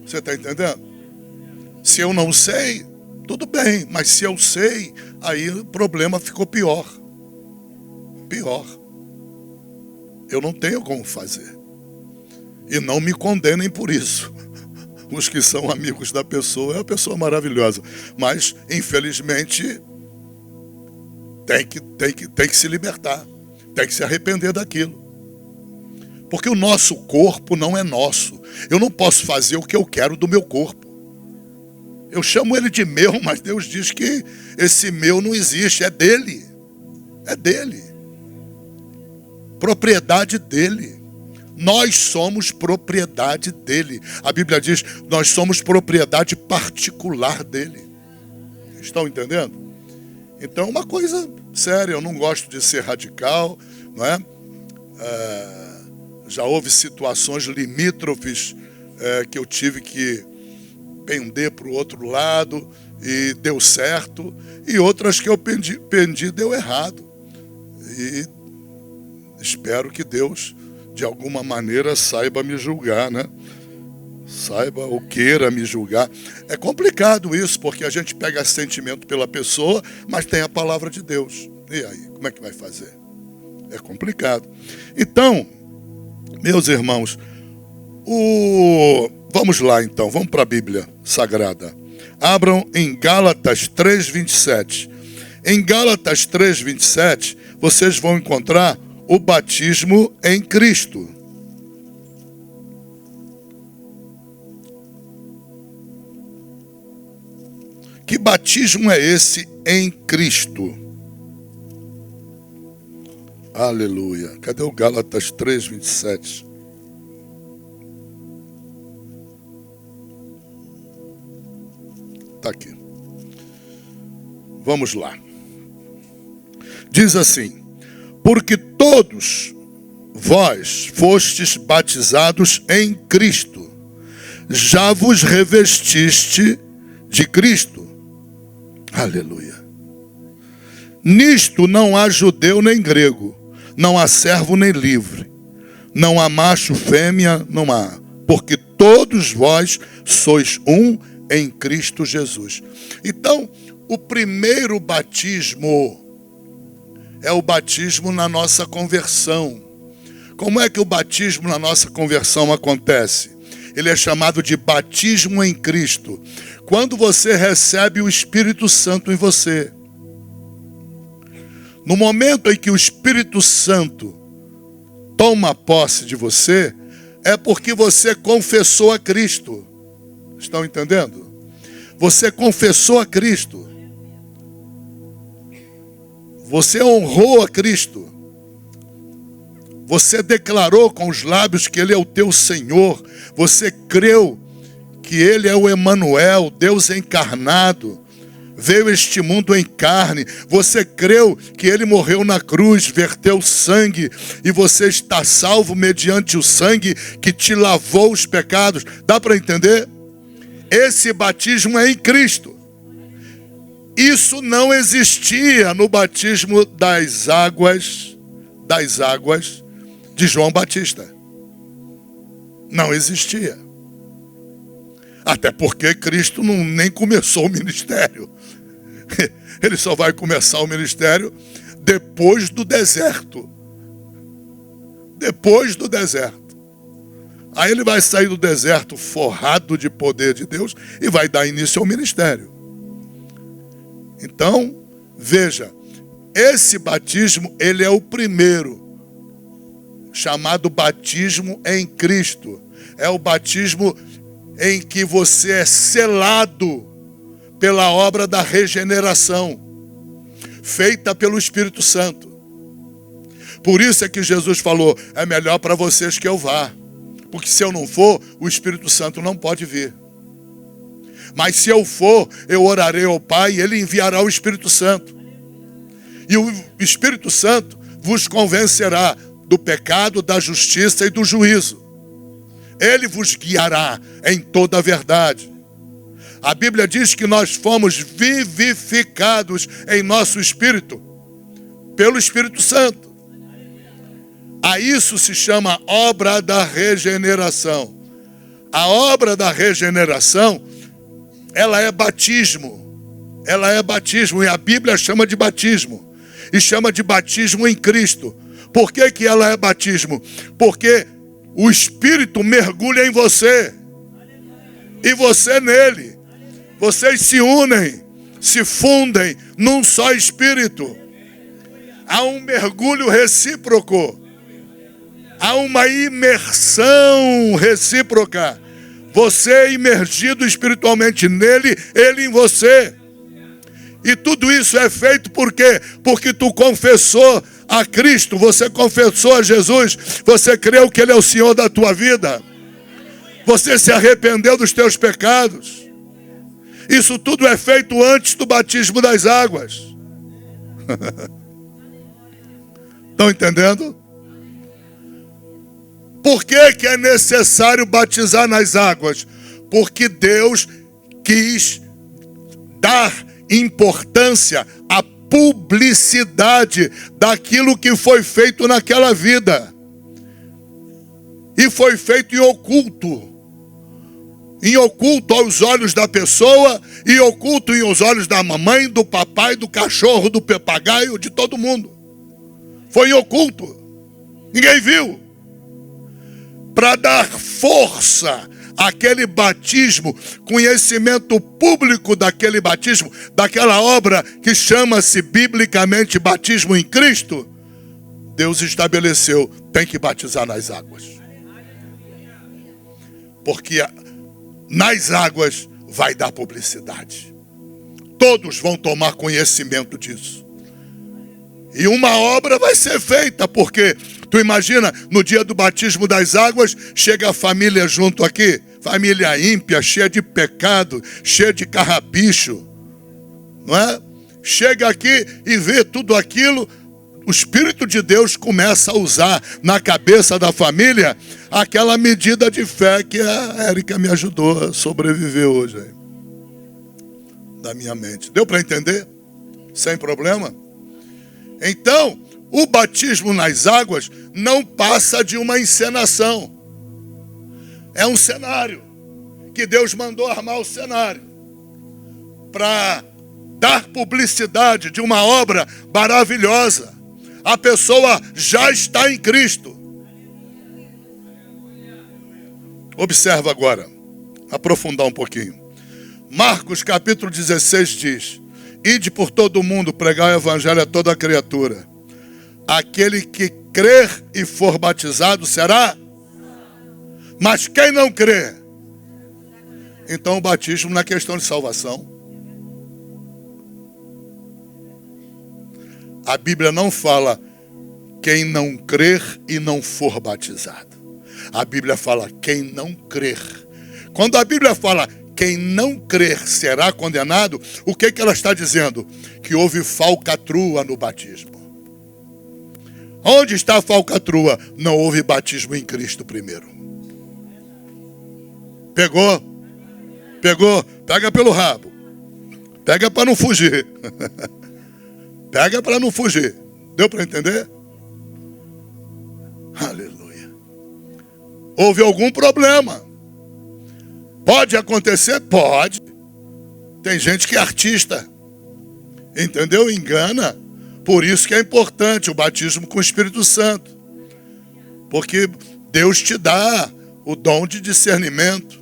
Você está entendendo? Se eu não sei, tudo bem. Mas se eu sei, aí o problema ficou pior. Pior. Eu não tenho como fazer. E não me condenem por isso. Os que são amigos da pessoa, é uma pessoa maravilhosa. Mas, infelizmente, tem que se libertar. Tem que se arrepender daquilo. Porque o nosso corpo não é nosso. Eu não posso fazer o que eu quero do meu corpo. Eu chamo ele de meu, mas Deus diz que esse meu não existe. É dele. É dele. Propriedade dele. Nós somos propriedade dele. A Bíblia diz, nós somos propriedade particular dele. Estão entendendo? Então, uma coisa séria, eu não gosto de ser radical, não é? Já houve situações limítrofes que eu tive que pender para o outro lado e deu certo, e outras que eu pendi deu errado. E espero que Deus, de alguma maneira, saiba me julgar, né? Saiba ou queira me julgar. É complicado isso, porque a gente pega sentimento pela pessoa, mas tem a palavra de Deus. E aí, como é que vai fazer? É complicado. Então, meus irmãos, vamos lá então, vamos para a Bíblia Sagrada. Abram em Gálatas 3:27. Em Gálatas 3:27, vocês vão encontrar o batismo em Cristo. Que batismo é esse em Cristo? Aleluia. Cadê o Gálatas 3:27? Está aqui. Vamos lá. Diz assim: porque todos vós fostes batizados em Cristo, já vos revestiste de Cristo. Aleluia. Nisto não há judeu nem grego, não há servo nem livre, não há macho, fêmea, não há, porque todos vós sois um em Cristo Jesus. Então, o primeiro batismo é o batismo na nossa conversão. Como é que o batismo na nossa conversão acontece? Ele é chamado de batismo em Cristo. Quando você recebe o Espírito Santo em você. No momento em que o Espírito Santo toma posse de você, é porque você confessou a Cristo. Estão entendendo? Você confessou a Cristo. Você honrou a Cristo. Você declarou com os lábios que Ele é o teu Senhor. Você creu que Ele é o Emanuel, Deus encarnado. Veio este mundo em carne. Você creu que Ele morreu na cruz, verteu sangue, e você está salvo mediante o sangue que te lavou os pecados. Dá para entender? Esse batismo é em Cristo. Isso não existia no batismo das águas de João Batista. Não existia. Até porque Cristo nem começou o ministério. Ele só vai começar o ministério depois do deserto. Depois do deserto. Aí ele vai sair do deserto forrado de poder de Deus e vai dar início ao ministério. Então, veja, esse batismo, ele é o primeiro, chamado batismo em Cristo. É o batismo em que você é selado pela obra da regeneração, feita pelo Espírito Santo. Por isso é que Jesus falou, é melhor para vocês que eu vá, porque se eu não for, o Espírito Santo não pode vir. Mas se eu for, eu orarei ao Pai e Ele enviará o Espírito Santo. E o Espírito Santo vos convencerá do pecado, da justiça e do juízo. Ele vos guiará em toda a verdade. A Bíblia diz que nós fomos vivificados em nosso espírito pelo Espírito Santo. A isso se chama obra da regeneração. A obra da regeneração, ela é batismo. Ela é batismo e a Bíblia chama de batismo. E chama de batismo em Cristo. Por que que ela é batismo? Porque o Espírito mergulha em você. E você nele. Vocês se unem, se fundem num só Espírito. Há um mergulho recíproco. Há uma imersão recíproca. Você é imergido espiritualmente nele, ele em você. E tudo isso é feito por quê? Porque tu confessou a Cristo, você confessou a Jesus, você creu que Ele é o Senhor da tua vida. Você se arrependeu dos teus pecados. Isso tudo é feito antes do batismo das águas. Estão entendendo? Por que que é necessário batizar nas águas? Porque Deus quis dar importância à publicidade daquilo que foi feito naquela vida. E foi feito em oculto. Em oculto aos olhos da pessoa e oculto aos olhos da mamãe, do papai, do cachorro, do papagaio, de todo mundo. Foi em oculto. Ninguém viu. Para dar força àquele batismo, conhecimento público daquele batismo, daquela obra que chama-se biblicamente batismo em Cristo, Deus estabeleceu, tem que batizar nas águas. Porque nas águas vai dar publicidade. Todos vão tomar conhecimento disso. E uma obra vai ser feita, porque tu imagina, no dia do batismo das águas, chega a família junto aqui, família ímpia, cheia de pecado, cheia de carrapicho, não é? Chega aqui e vê tudo aquilo, o Espírito de Deus começa a usar na cabeça da família aquela medida de fé que a Érica me ajudou a sobreviver hoje, aí, da minha mente. Deu para entender? Sem problema? Então, o batismo nas águas não passa de uma encenação. É um cenário que Deus mandou armar o cenário para dar publicidade de uma obra maravilhosa. A pessoa já está em Cristo. Observa agora, aprofundar um pouquinho. Marcos capítulo 16 diz: ide por todo o mundo, pregar o evangelho a toda criatura. Aquele que crer e for batizado será? Mas quem não crê? Então o batismo não é questão de salvação. A Bíblia não fala quem não crer e não for batizado. A Bíblia fala quem não crer. Quando a Bíblia fala quem não crer será condenado, o que ela está dizendo? Que houve falcatrua no batismo. Onde está a falcatrua? Não houve batismo em Cristo primeiro. Pegou? Pegou? Pega pelo rabo. Pega para não fugir. Pega para não fugir. Deu para entender? Aleluia. Houve algum problema. Pode acontecer? Pode. Tem gente que é artista, entendeu? Engana. Por isso que é importante o batismo com o Espírito Santo. Porque Deus te dá o dom de discernimento.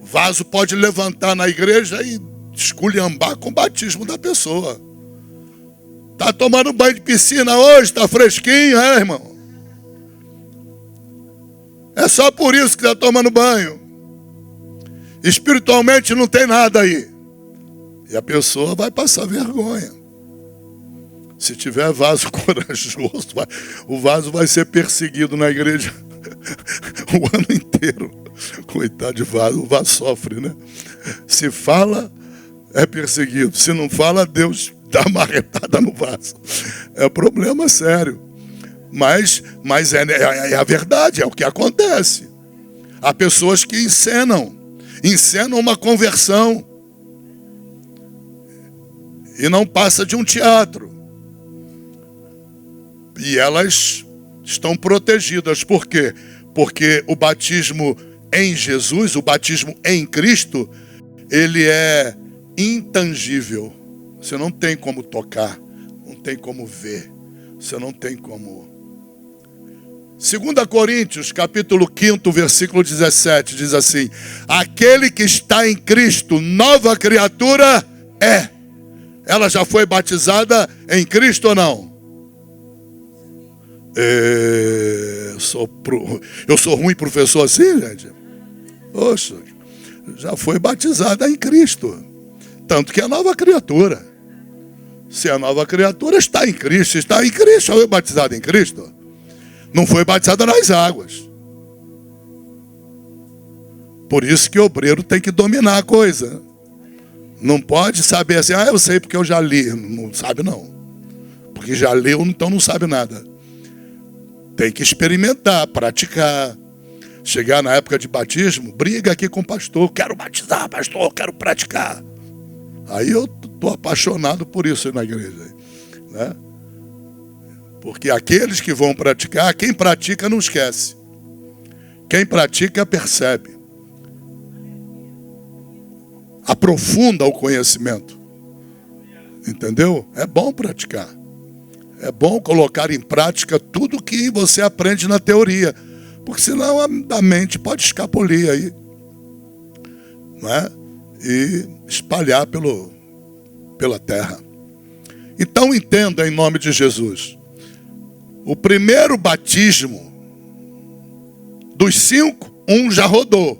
O vaso pode levantar na igreja e esculhambar com o batismo da pessoa. Tá tomando banho de piscina hoje? Tá fresquinho, irmão? É só por isso que tá tomando banho. Espiritualmente não tem nada aí. E a pessoa vai passar vergonha. Se tiver vaso corajoso, o vaso vai ser perseguido na igreja o ano inteiro. Coitado de vaso, o vaso sofre, né? Se fala, é perseguido. Se não fala, Deus dá uma marretada no vaso. É um problema sério. Mas é a verdade, é o que acontece. Há pessoas que encenam uma conversão e não passa de um teatro. E elas estão protegidas. Por quê? Porque o batismo em Jesus, o batismo em Cristo, ele é intangível. Você não tem como tocar, não tem como ver, você não tem como... 2 Coríntios, capítulo 5, versículo 17, diz assim: aquele que está em Cristo, nova criatura é. Ela já foi batizada em Cristo ou não? Eu sou ruim professor assim, gente? Poxa, já foi batizada em Cristo. Tanto que é nova criatura. Se é nova criatura, está em Cristo. Se está em Cristo, foi batizada em Cristo. Não foi batizada nas águas. Por isso que o obreiro tem que dominar a coisa. Não pode saber assim, eu sei porque eu já li. Não sabe não. Porque já leu, então não sabe nada. Tem que experimentar, praticar. Chegar na época de batismo, briga aqui com o pastor. Quero batizar, pastor, quero praticar. Aí eu estou apaixonado por isso aí na igreja. Né? Porque aqueles que vão praticar, quem pratica não esquece. Quem pratica percebe. Aprofunda o conhecimento. Entendeu? É bom praticar. É bom colocar em prática tudo que você aprende na teoria. Porque senão a mente pode escapulir aí. Não é? E espalhar pela terra. Então entenda em nome de Jesus. O primeiro batismo dos 5, um já rodou.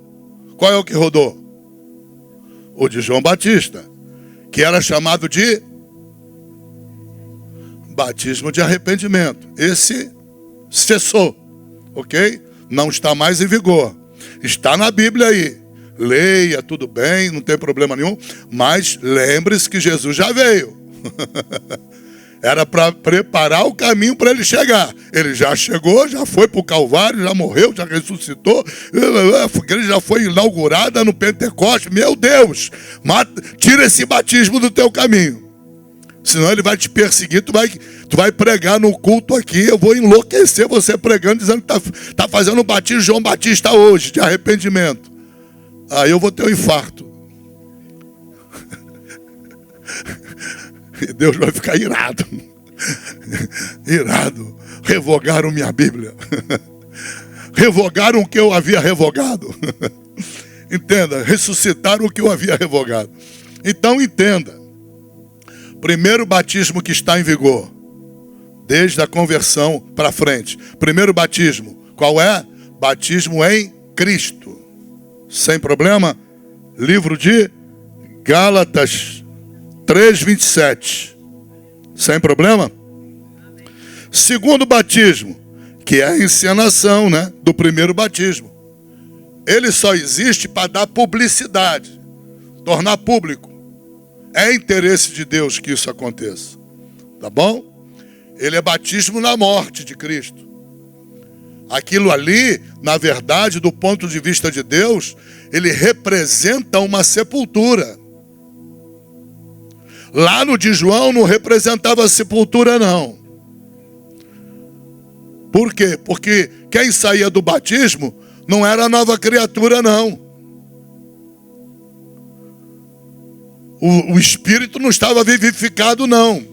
Qual é o que rodou? O de João Batista, que era chamado de batismo de arrependimento. Esse cessou, ok? Não está mais em vigor. Está na Bíblia aí. Leia, tudo bem, não tem problema nenhum. Mas lembre-se que Jesus já veio. Era para preparar o caminho para ele chegar. Ele já chegou, já foi para o Calvário, já morreu, já ressuscitou. A igreja já foi inaugurada no Pentecostes. Meu Deus, tira esse batismo do teu caminho. Senão ele vai te perseguir, tu vai pregar no culto aqui. Eu vou enlouquecer você pregando, dizendo que tá fazendo o batismo de João Batista hoje, de arrependimento. Aí eu vou ter um infarto. E Deus vai ficar irado. Irado. Revogaram minha Bíblia. Revogaram o que eu havia revogado. Entenda, ressuscitaram o que eu havia revogado. Então entenda. Primeiro batismo que está em vigor. Desde a conversão para frente. Primeiro batismo. Qual é? Batismo em Cristo. Sem problema? Livro de Gálatas 3:27. Sem problema? Segundo batismo, que é a encenação, né, do primeiro batismo. Ele só existe para dar publicidade, tornar público. É interesse de Deus que isso aconteça. Tá bom? Ele é batismo na morte de Cristo. Aquilo ali, na verdade, do ponto de vista de Deus, ele representa uma sepultura. Lá no de João não representava a sepultura, não. Por quê? Porque quem saía do batismo não era nova criatura, não. o espírito não estava vivificado, não.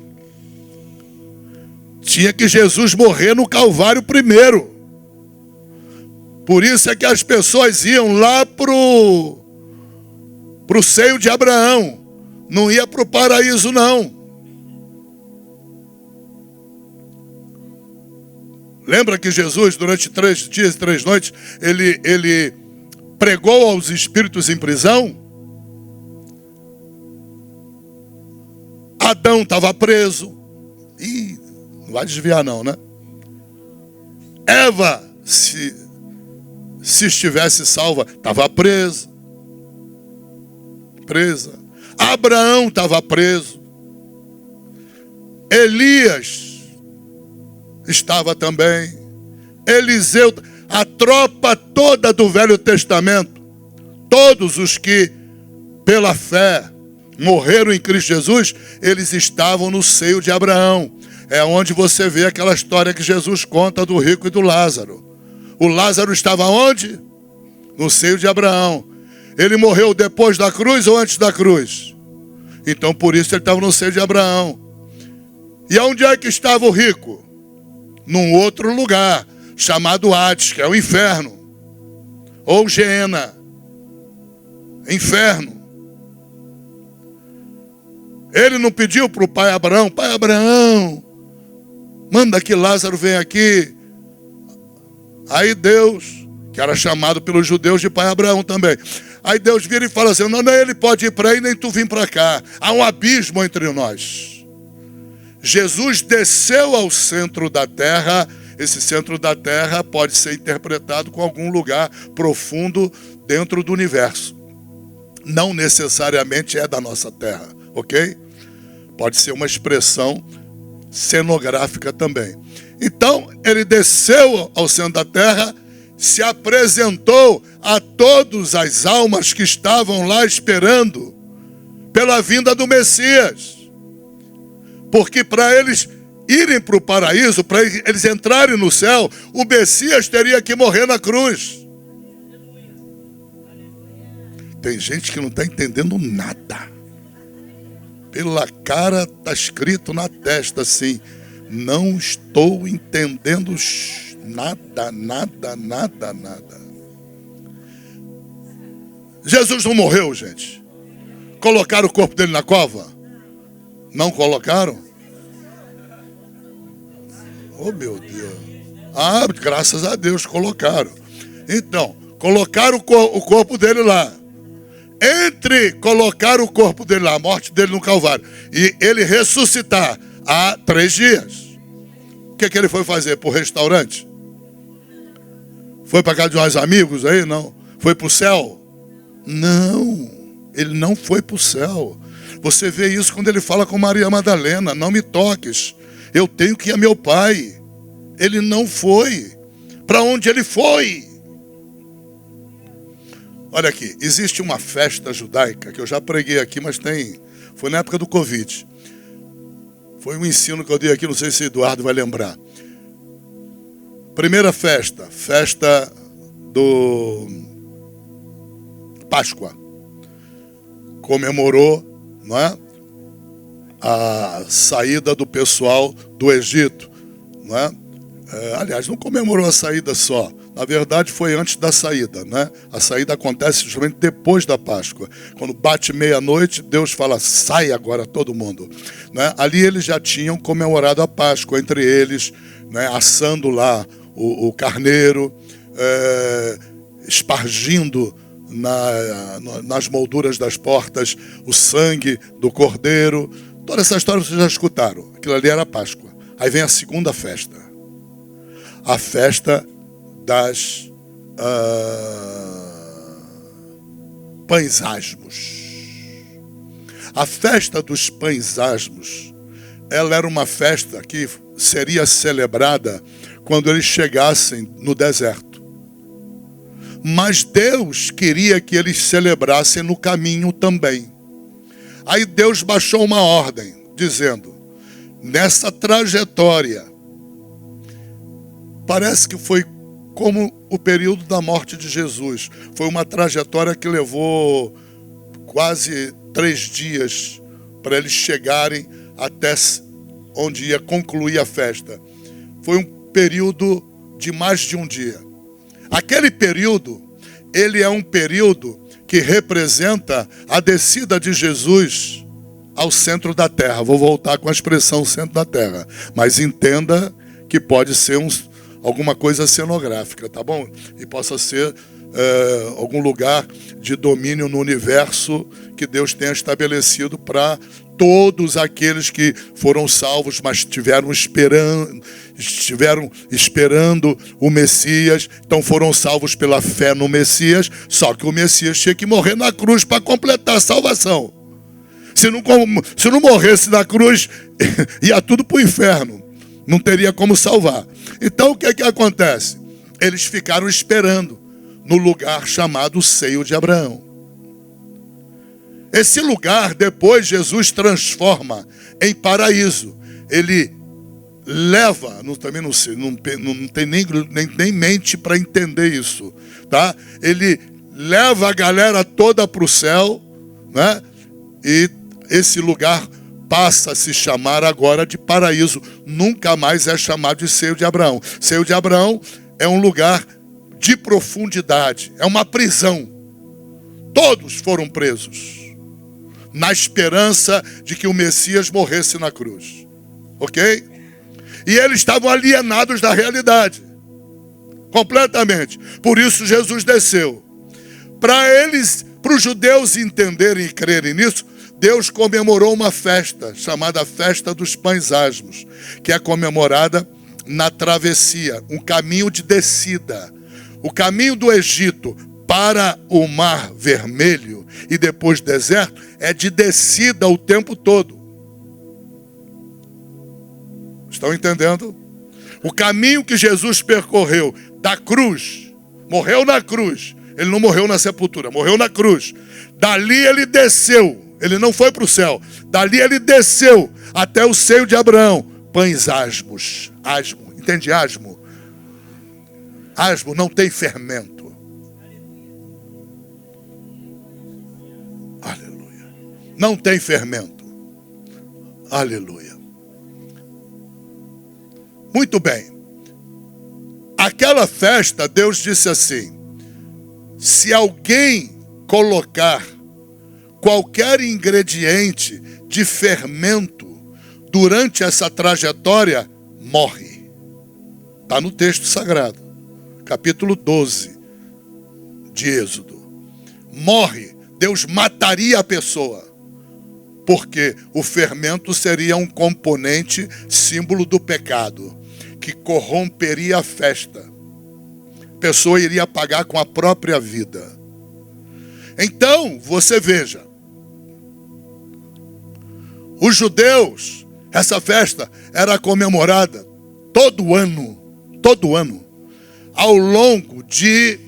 Tinha que Jesus morrer no Calvário primeiro. Por isso é que as pessoas iam lá pro seio de Abraão. Não ia para o paraíso, não. Lembra que Jesus, durante 3 dias e 3 noites, ele pregou aos espíritos em prisão? Adão estava preso. Ih, não vai desviar não, né? Eva, se estivesse salva, estava presa. Abraão estava preso. Elias estava também. Eliseu, a tropa toda do Velho Testamento, todos os que pela fé morreram em Cristo Jesus, eles estavam no seio de Abraão. É onde você vê aquela história que Jesus conta do rico e do Lázaro. O Lázaro estava onde? No seio de Abraão. Ele morreu depois da cruz ou antes da cruz? Então por isso ele estava no seio de Abraão. E onde é que estava o rico? Num outro lugar, chamado Hades, que é o inferno. Ou Geena. Inferno. Ele não pediu para o pai Abraão: pai Abraão, manda que Lázaro venha aqui. Aí Deus, que era chamado pelos judeus de pai Abraão também. Aí Deus vira e fala assim: não, nem ele pode ir para aí, nem tu vir para cá. Há um abismo entre nós. Jesus desceu ao centro da terra. Esse centro da terra pode ser interpretado com algum lugar profundo dentro do universo. Não necessariamente é da nossa terra, ok? Pode ser uma expressão cenográfica também. Então, ele desceu ao centro da terra, se apresentou a todas as almas que estavam lá esperando pela vinda do Messias. Porque para eles irem para o paraíso, para eles entrarem no céu, o Messias teria que morrer na cruz. Tem gente que não está entendendo nada. Pela cara está escrito na testa assim: não estou entendendo nada. Jesus não morreu, gente. Colocaram o corpo dele na cova? Não colocaram? Oh, meu Deus. Ah, graças a Deus colocaram. Então, colocaram o corpo dele lá. Entre colocar o corpo dele lá, a morte dele no Calvário, e ele ressuscitar há 3 dias. O que ele foi fazer? Para o restaurante? Foi para casa de uns amigos aí? Não. Foi para o céu? Não. Ele não foi para o céu. Você vê isso quando ele fala com Maria Madalena: não me toques, eu tenho que ir a meu pai. Ele não foi. Para onde ele foi? Olha aqui, existe uma festa judaica que eu já preguei aqui, mas foi na época do Covid. Foi um ensino que eu dei aqui, não sei se Eduardo vai lembrar. Primeira festa do Páscoa. Comemorou, não é, a saída do pessoal do Egito, não é? Aliás, não comemorou a saída só. Na verdade, foi antes da saída, né? A saída acontece justamente depois da Páscoa. Quando bate meia-noite, Deus fala: sai agora todo mundo. Né? Ali eles já tinham comemorado a Páscoa, entre eles, né, assando lá o carneiro, espargindo nas molduras das portas o sangue do cordeiro. Toda essa história vocês já escutaram. Aquilo ali era a Páscoa. Aí vem a segunda festa. A festa das pães asmos. A festa dos pães asmos, ela era uma festa que seria celebrada quando eles chegassem no deserto. Mas Deus queria que eles celebrassem no caminho também. Aí Deus baixou uma ordem, dizendo: nessa trajetória, parece que foi como o período da morte de Jesus. Foi uma trajetória que levou quase 3 dias para eles chegarem até onde ia concluir a festa. Foi um período de mais de um dia. Aquele período, ele é um período que representa a descida de Jesus ao centro da terra. Vou voltar com a expressão centro da terra, mas entenda que pode ser alguma coisa cenográfica, tá bom? E possa ser algum lugar de domínio no universo que Deus tenha estabelecido para todos aqueles que foram salvos, mas estiveram esperando o Messias, então foram salvos pela fé no Messias, só que o Messias tinha que morrer na cruz para completar a salvação. Se não morresse na cruz, ia tudo para o inferno, não teria como salvar. Então o que é que acontece? Eles ficaram esperando no lugar chamado Seio de Abraão. Esse lugar, depois, Jesus transforma em paraíso. Ele leva, também não sei, não tem nem mente para entender isso, tá? Ele leva a galera toda para o céu, né? E esse lugar passa a se chamar agora de paraíso. Nunca mais é chamado de Seio de Abraão. Seio de Abraão é um lugar de profundidade, é uma prisão. Todos foram presos na esperança de que o Messias morresse na cruz, ok? E eles estavam alienados da realidade, completamente. Por isso Jesus desceu. Para os judeus entenderem e crerem nisso, Deus comemorou uma festa, chamada Festa dos Pães Asmos, que é comemorada na travessia, um caminho de descida. O caminho do Egito para o Mar Vermelho e depois deserto é de descida o tempo todo. Estão entendendo? O caminho que Jesus percorreu da cruz, morreu na cruz, ele não morreu na sepultura, morreu na cruz. Dali ele desceu, ele não foi para o céu, dali ele desceu até o seio de Abraão. Pães asmos, asmo, entende asmo? Asmo não tem fermento. Aleluia. Não tem fermento. Aleluia. Muito bem. Aquela festa, Deus disse assim: se alguém colocar qualquer ingrediente de fermento durante essa trajetória, morre. Está no texto sagrado, capítulo 12 de Êxodo. Morre. Deus mataria a pessoa, porque o fermento seria um componente símbolo do pecado, que corromperia a festa. A pessoa iria pagar com a própria vida. Então, você veja, os judeus, essa festa era comemorada todo ano, ao longo de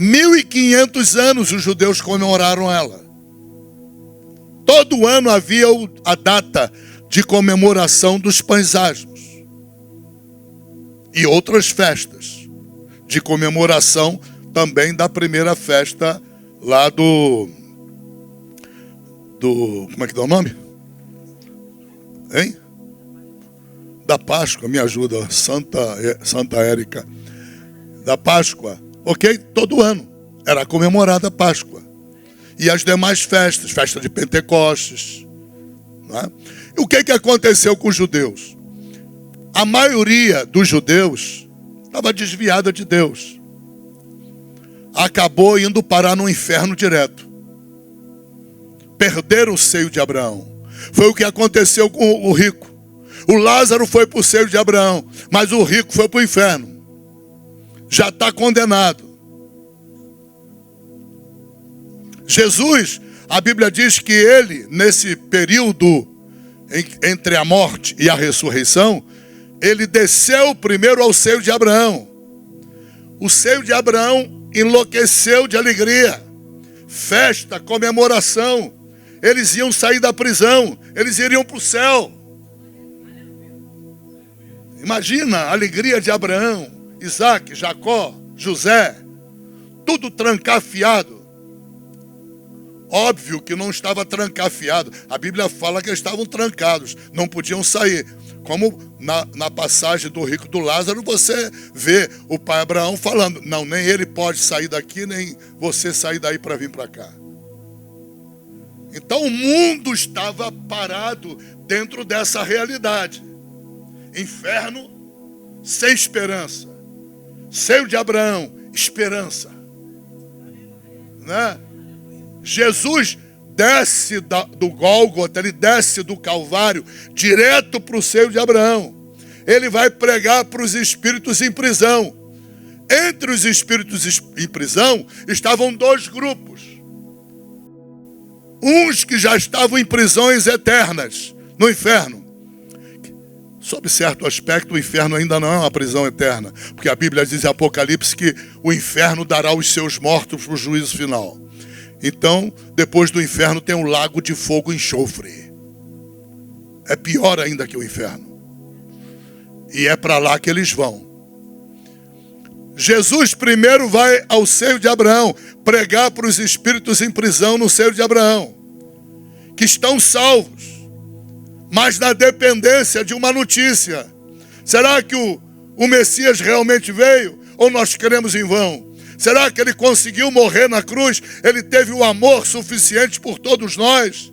1500 anos os judeus comemoraram ela. Todo ano havia a data de comemoração dos pães asmos e outras festas de comemoração também da primeira festa lá do como é que dá o nome? Hein? Da Páscoa, me ajuda, Santa Érica. Da Páscoa, ok? Todo ano era comemorada a Páscoa. E as demais festas, festa de Pentecostes. Não é? E o que aconteceu com os judeus? A maioria dos judeus estava desviada de Deus. Acabou indo parar no inferno direto. Perderam o seio de Abraão. Foi o que aconteceu com o rico. O Lázaro foi para o seio de Abraão, mas o rico foi para o inferno. Já está condenado. Jesus, a Bíblia diz que ele, nesse período entre a morte e a ressurreição, ele desceu primeiro ao seio de Abraão. O seio de Abraão enlouqueceu de alegria. Festa, comemoração. Eles iam sair da prisão, eles iriam para o céu. Imagina a alegria de Abraão, Isaac, Jacó, José, tudo trancafiado. Óbvio que não estava trancafiado. A Bíblia fala que eles estavam trancados, não podiam sair. Como na passagem do rico do Lázaro, você vê o pai Abraão falando, não, nem ele pode sair daqui, nem você sair daí para vir para cá. Então o mundo estava parado dentro dessa realidade. Inferno sem esperança. Seio de Abraão, esperança. Né? Jesus desce do Gólgota, ele desce do Calvário, direto para o seio de Abraão. Ele vai pregar para os espíritos em prisão. Entre os espíritos em prisão estavam dois grupos. Uns que já estavam em prisões eternas, no inferno. Sob certo aspecto, o inferno ainda não é uma prisão eterna, porque a Bíblia diz em Apocalipse que o inferno dará os seus mortos para o juízo final. Então, depois do inferno tem um lago de fogo e enxofre. É pior ainda que o inferno. E é para lá que eles vão. Jesus primeiro vai ao seio de Abraão, pregar para os espíritos em prisão no seio de Abraão, que estão salvos, mas na dependência de uma notícia. Será que o Messias realmente veio? Ou nós queremos em vão? Será que ele conseguiu morrer na cruz? Ele teve o amor suficiente por todos nós,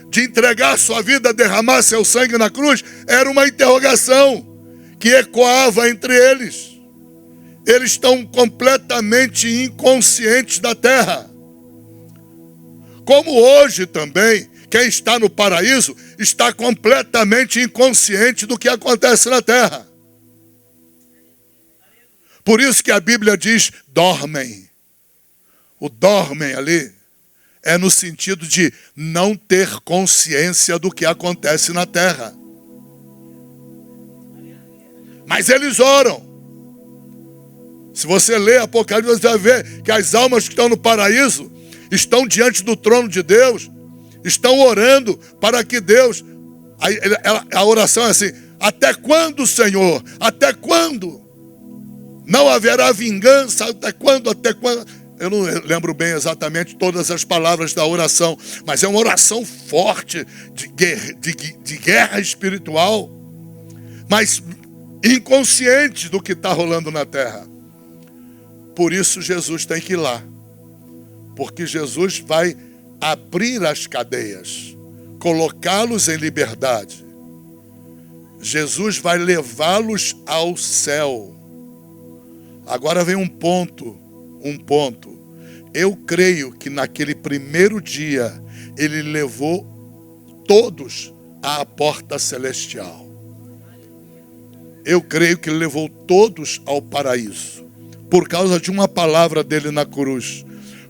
de entregar sua vida, derramar seu sangue na cruz? Era uma interrogação que ecoava entre eles. Eles estão completamente inconscientes da terra. Como hoje também, quem está no paraíso está completamente inconsciente do que acontece na terra. Por isso que a Bíblia diz, dormem. O dormem ali é no sentido de não ter consciência do que acontece na terra. Mas eles oram. Se você ler Apocalipse, você vai ver que as almas que estão no paraíso estão diante do trono de Deus, estão orando para que Deus... A oração é assim, até quando, Senhor? Até quando? Não haverá vingança, até quando? Até quando? Eu não lembro bem exatamente todas as palavras da oração, mas é uma oração forte de guerra espiritual, mas inconsciente do que está rolando na terra. Por isso Jesus tem que ir lá, porque Jesus vai abrir as cadeias, colocá-los em liberdade. Jesus vai levá-los ao céu. Agora vem um ponto. Eu creio que naquele primeiro dia, ele levou todos à porta celestial. Eu creio que ele levou todos ao paraíso, por causa de uma palavra dele na cruz.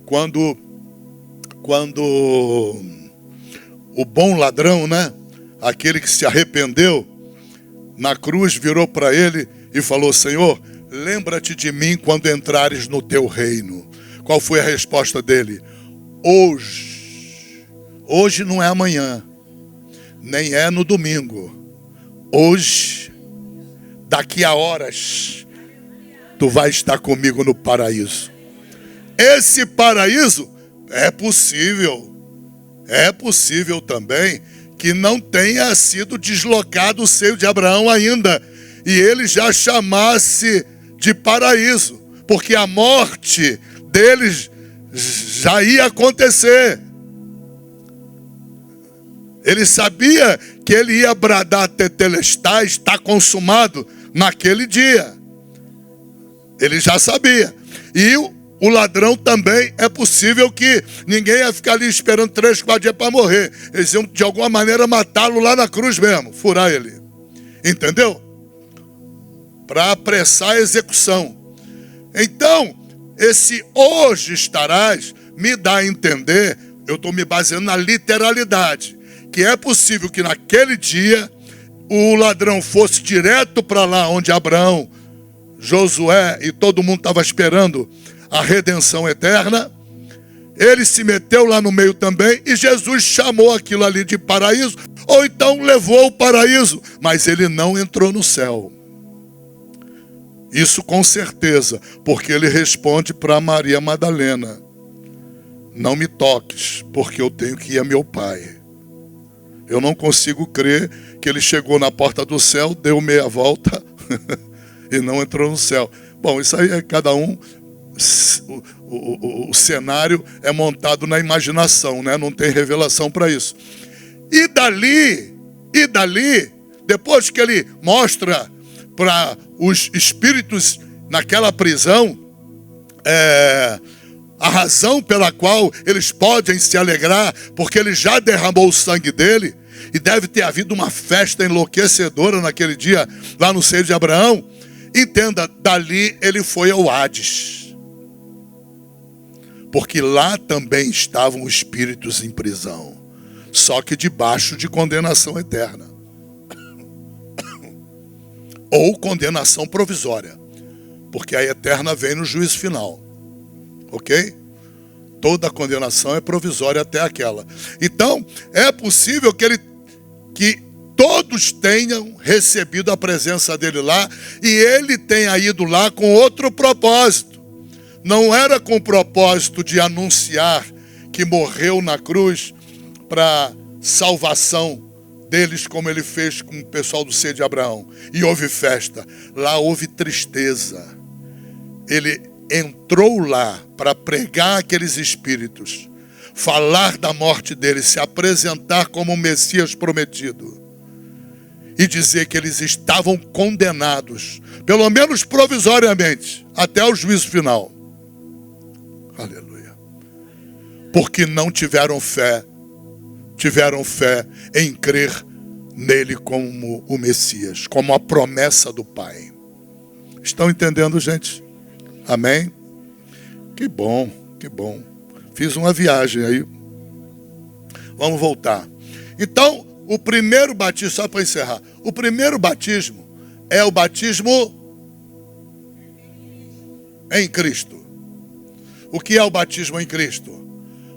Quando o bom ladrão, né? Aquele que se arrependeu, na cruz virou para ele e falou, Senhor, lembra-te de mim quando entrares no teu reino. Qual foi a resposta dele? Hoje. Hoje não é amanhã, nem é no domingo. Hoje, daqui a horas, tu vai estar comigo no paraíso. Esse paraíso é possível também que não tenha sido deslocado o seio de Abraão ainda, e ele já chamasse de paraíso, porque a morte deles já ia acontecer. Ele sabia que ele ia bradar tetelestai, está consumado naquele dia. Ele já sabia. E o ladrão também, é possível que ninguém ia ficar ali esperando 3, 4 dias para morrer. Eles iam de alguma maneira matá-lo lá na cruz mesmo, furar ele. Entendeu? Para apressar a execução. Então, esse hoje estarás me dá a entender, eu estou me baseando na literalidade, que é possível que naquele dia o ladrão fosse direto para lá onde Abraão, Josué e todo mundo estava esperando a redenção eterna. Ele se meteu lá no meio também e Jesus chamou aquilo ali de paraíso, ou então levou ao paraíso, mas ele não entrou no céu. Isso com certeza, porque ele responde para Maria Madalena. não me toques, porque eu tenho que ir a meu Pai. Eu não consigo crer que ele chegou na porta do céu, deu meia volta e não entrou no céu. Bom, isso aí é cada um. O cenário é montado na imaginação, né? Não tem revelação para isso. E dali, depois que ele mostra para os espíritos naquela prisão a razão pela qual eles podem se alegrar, porque ele já derramou o sangue dele, e deve ter havido uma festa enlouquecedora naquele dia, lá no seio de Abraão. Entenda, dali ele foi ao Hades, porque lá também estavam espíritos em prisão, só que debaixo de condenação eterna, ou condenação provisória, porque a eterna vem no juízo final, ok? Toda condenação é provisória até aquela. Então, é possível que todos tenham recebido a presença dele lá, e ele tenha ido lá com outro propósito. Não era com o propósito de anunciar que morreu na cruz para salvação deles, como ele fez com o pessoal do seio de Abraão. E houve festa. Lá houve tristeza. Ele entrou lá para pregar aqueles espíritos, falar da morte dele, se apresentar como o Messias prometido e dizer que eles estavam condenados, pelo menos provisoriamente, até o juízo final. Aleluia. Porque não tiveram fé em crer nele como o Messias, como a promessa do Pai. Estão entendendo, gente? Amém? Que bom, que bom. Fiz uma viagem aí. Vamos voltar. Então, o primeiro batismo, só para encerrar, o primeiro batismo é o batismo em Cristo. O que é o batismo em Cristo?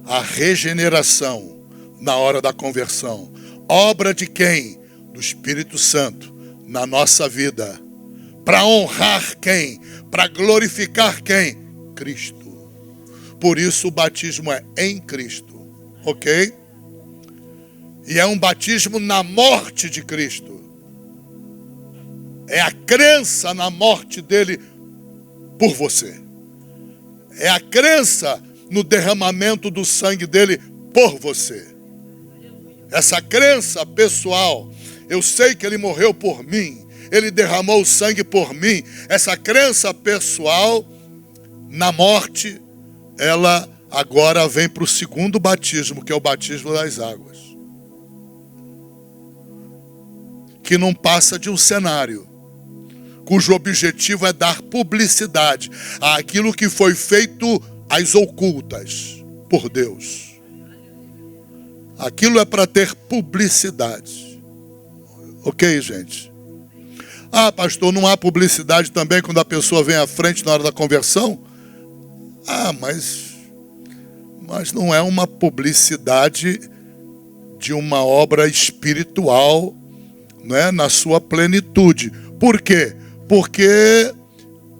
A regeneração na hora da conversão. Obra de quem? Do Espírito Santo na nossa vida. Para honrar quem? Para glorificar quem? Cristo. Por isso o batismo é em Cristo. Ok? E é um batismo na morte de Cristo. É a crença na morte dele por você. É a crença no derramamento do sangue dele por você. Essa crença pessoal. Eu sei que ele morreu por mim. Ele derramou o sangue por mim. Essa crença pessoal na morte, ela agora vem para o segundo batismo, que é o batismo das águas. Que não passa de um cenário, cujo objetivo é dar publicidade àquilo que foi feito às ocultas por Deus. Aquilo é para ter publicidade. Ok, gente? Ah, pastor, não há publicidade também quando a pessoa vem à frente na hora da conversão? Ah, mas não é uma publicidade de uma obra espiritual, não é, na sua plenitude. Por quê? Porque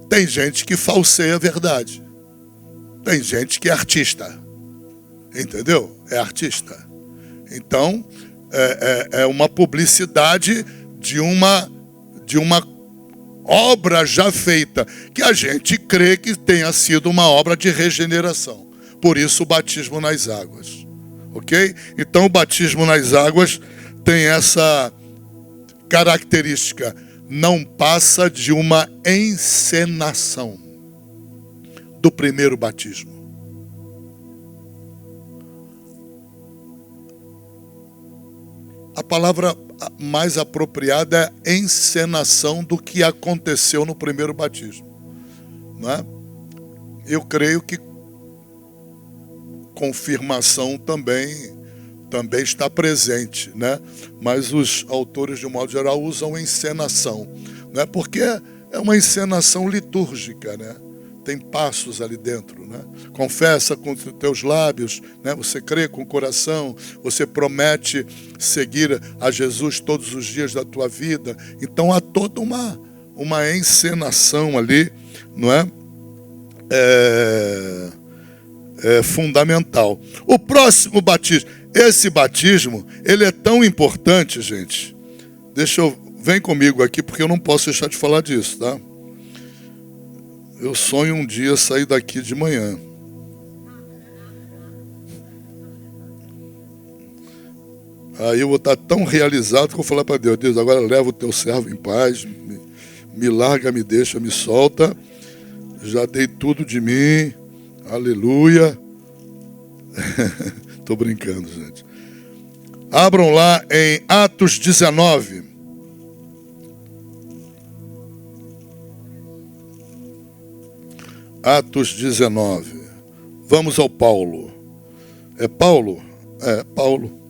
tem gente que falseia a verdade. Tem gente que é artista. Entendeu? É artista. Então, é uma publicidade de uma obra já feita, que a gente crê que tenha sido uma obra de regeneração. Por isso o batismo nas águas. Ok? Então o batismo nas águas tem essa característica. Não passa de uma encenação do primeiro batismo. A palavra mais apropriada é encenação do que aconteceu no primeiro batismo. Não é? Eu creio que confirmação também está presente, né? Mas os autores, de um modo geral, usam encenação, né? Porque é uma encenação litúrgica, né? Tem passos ali dentro, né? Confessa com os teus lábios, né? Você crê com o coração, você promete seguir a Jesus todos os dias da tua vida. Então há toda uma encenação ali, não é? fundamental. O próximo batismo, esse batismo, ele é tão importante, gente. Vem comigo aqui, porque eu não posso deixar de falar disso, tá? Eu sonho um dia sair daqui de manhã. Aí eu vou estar tão realizado que eu vou falar para Deus: Deus, agora leva o teu servo em paz, me larga, me deixa, me solta. Já dei tudo de mim. Aleluia. Estou brincando, gente. Abram lá em Atos 19. Atos 19. Vamos ao Paulo. É Paulo? É, Paulo.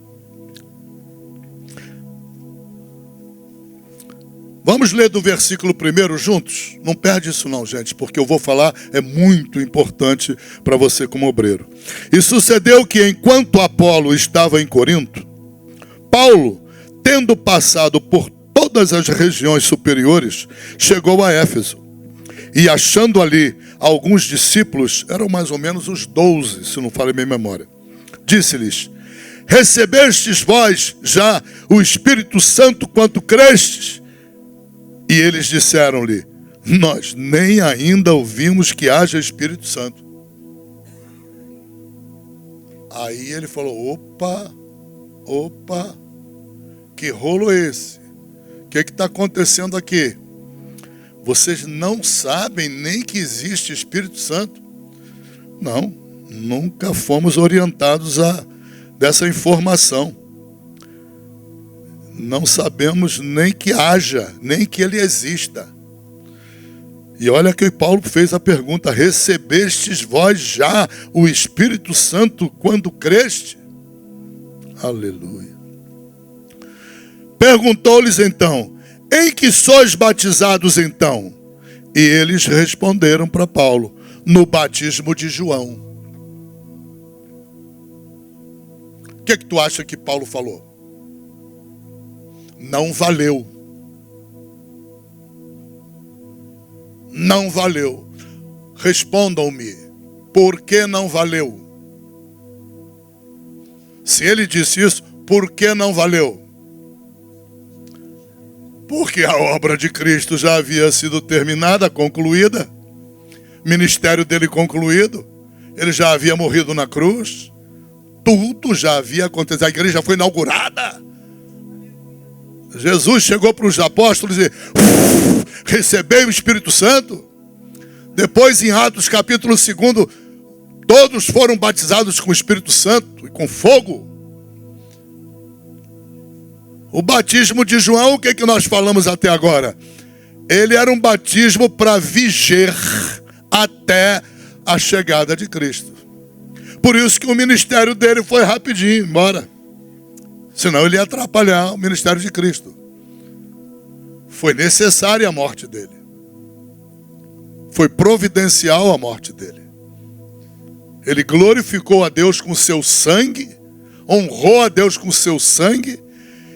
Vamos ler do versículo 1 juntos? Não perde isso não, gente, porque eu vou falar, é muito importante para você como obreiro. E sucedeu que, enquanto Apolo estava em Corinto, Paulo, tendo passado por todas as regiões superiores, chegou a Éfeso. E achando ali alguns discípulos, eram mais ou menos os 12, se não falha minha memória, disse-lhes: recebestes vós já o Espírito Santo quanto crestes? E eles disseram-lhe: nós nem ainda ouvimos que haja Espírito Santo. Aí ele falou: opa, que rolo é esse? O que está acontecendo aqui? Vocês não sabem nem que existe Espírito Santo? Não, nunca fomos orientados dessa informação. Não sabemos nem que haja, nem que ele exista. E olha que o Paulo fez a pergunta: recebestes vós já o Espírito Santo quando creste? Aleluia. Perguntou-lhes então: em que sois batizados então? E eles responderam para Paulo: no batismo de João. O que tu acha que Paulo falou? Não valeu. Não valeu. Respondam-me, por que não valeu? Se ele disse isso, por que não valeu? Porque a obra de Cristo já havia sido terminada, concluída. Ministério dele concluído. Ele já havia morrido na cruz. Tudo já havia acontecido. A igreja foi inaugurada. Jesus chegou para os apóstolos e recebeu o Espírito Santo. Depois, em Atos capítulo 2, todos foram batizados com o Espírito Santo e com fogo. O batismo de João, o que nós falamos até agora? Ele era um batismo para viger até a chegada de Cristo. Por isso que o ministério dele foi rapidinho embora. Senão ele ia atrapalhar o ministério de Cristo. Foi necessária a morte dele. Foi providencial a morte dele. Ele glorificou a Deus com seu sangue, honrou a Deus com seu sangue,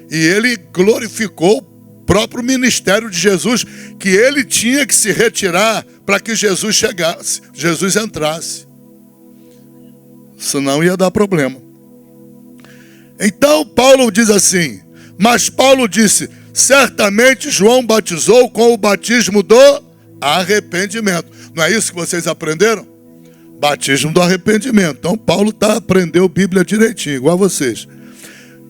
e ele glorificou o próprio ministério de Jesus, que ele tinha que se retirar para que Jesus chegasse, Jesus entrasse. Senão ia dar problema. Então Paulo diz assim: mas Paulo disse: certamente João batizou com o batismo do arrependimento. Não é isso que vocês aprenderam? Batismo do arrependimento. Então Paulo aprendeu a Bíblia direitinho, igual a vocês.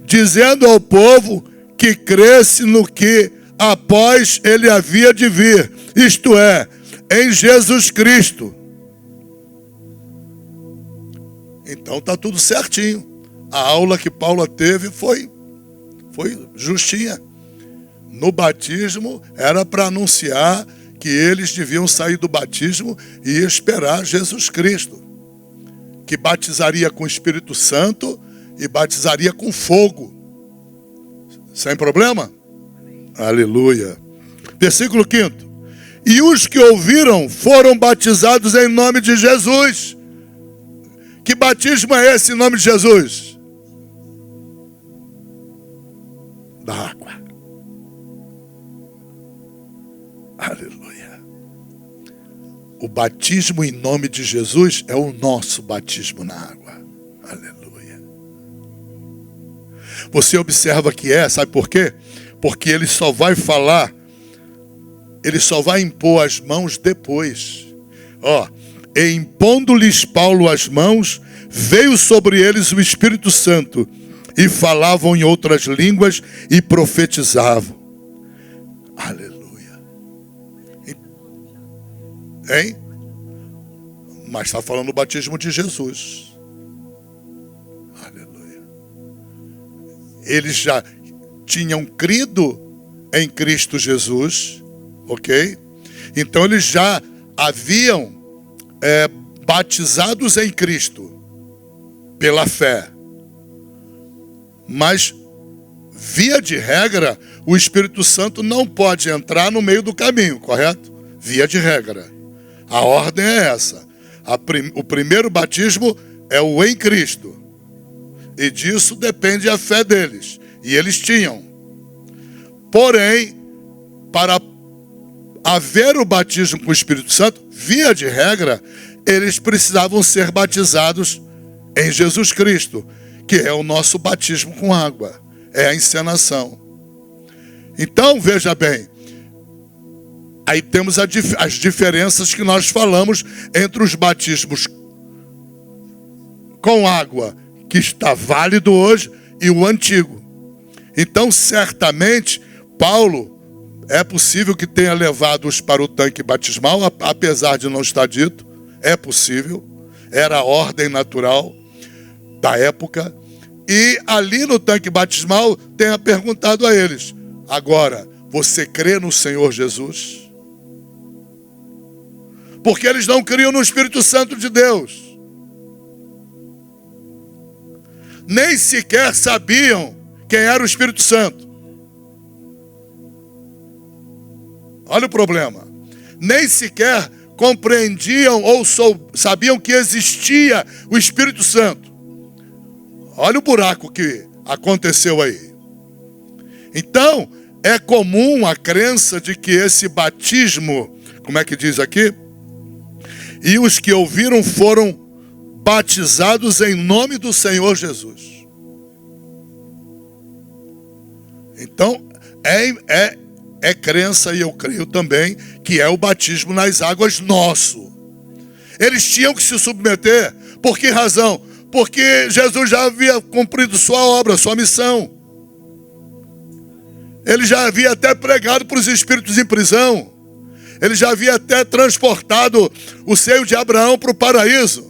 Dizendo ao povo que cresce no que após ele havia de vir, isto é, em Jesus Cristo. Então está tudo certinho. A aula que Paulo teve foi justinha. No batismo era para anunciar que eles deviam sair do batismo e esperar Jesus Cristo, que batizaria com o Espírito Santo e batizaria com fogo. Sem problema? Aleluia. Versículo 5. E os que ouviram foram batizados em nome de Jesus. Que batismo é esse em nome de Jesus? Da água. Aleluia. O batismo em nome de Jesus é o nosso batismo na água. Aleluia. Você observa que sabe por quê? Porque ele só vai falar, ele só vai impor as mãos depois. E impondo-lhes Paulo as mãos, veio sobre eles o Espírito Santo, e falavam em outras línguas e profetizavam. Aleluia. Hein? Mas está falando do batismo de Jesus. Aleluia. Eles já tinham crido em Cristo Jesus, ok? Então eles já haviam batizados em Cristo pela fé. Mas, via de regra, o Espírito Santo não pode entrar no meio do caminho, correto? Via de regra. A ordem é essa. O primeiro batismo é o em Cristo. E disso depende a fé deles. E eles tinham. Porém, para haver o batismo com o Espírito Santo, via de regra, eles precisavam ser batizados em Jesus Cristo, que é o nosso batismo com água. É a encenação. Então, veja bem, aí temos as diferenças que nós falamos entre os batismos com água, que está válido hoje, e o antigo. Então, certamente, Paulo, é possível que tenha levado-os para o tanque batismal, apesar de não estar dito, é possível, era a ordem natural da época, e ali no tanque batismal tenha perguntado a eles: agora, você crê no Senhor Jesus? Porque eles não criam no Espírito Santo de Deus. Nem sequer sabiam quem era o Espírito Santo. Olha o problema. Nem sequer compreendiam ou sabiam que existia o Espírito Santo. Olha o buraco que aconteceu aí. Então, é comum a crença de que esse batismo, como é que diz aqui? E os que ouviram foram batizados em nome do Senhor Jesus. Então, é crença, e eu creio também, que é o batismo nas águas nosso. Eles tinham que se submeter. Por que razão? Porque Jesus já havia cumprido sua obra, sua missão. Ele já havia até pregado para os espíritos em prisão. Ele já havia até transportado o seio de Abraão para o paraíso.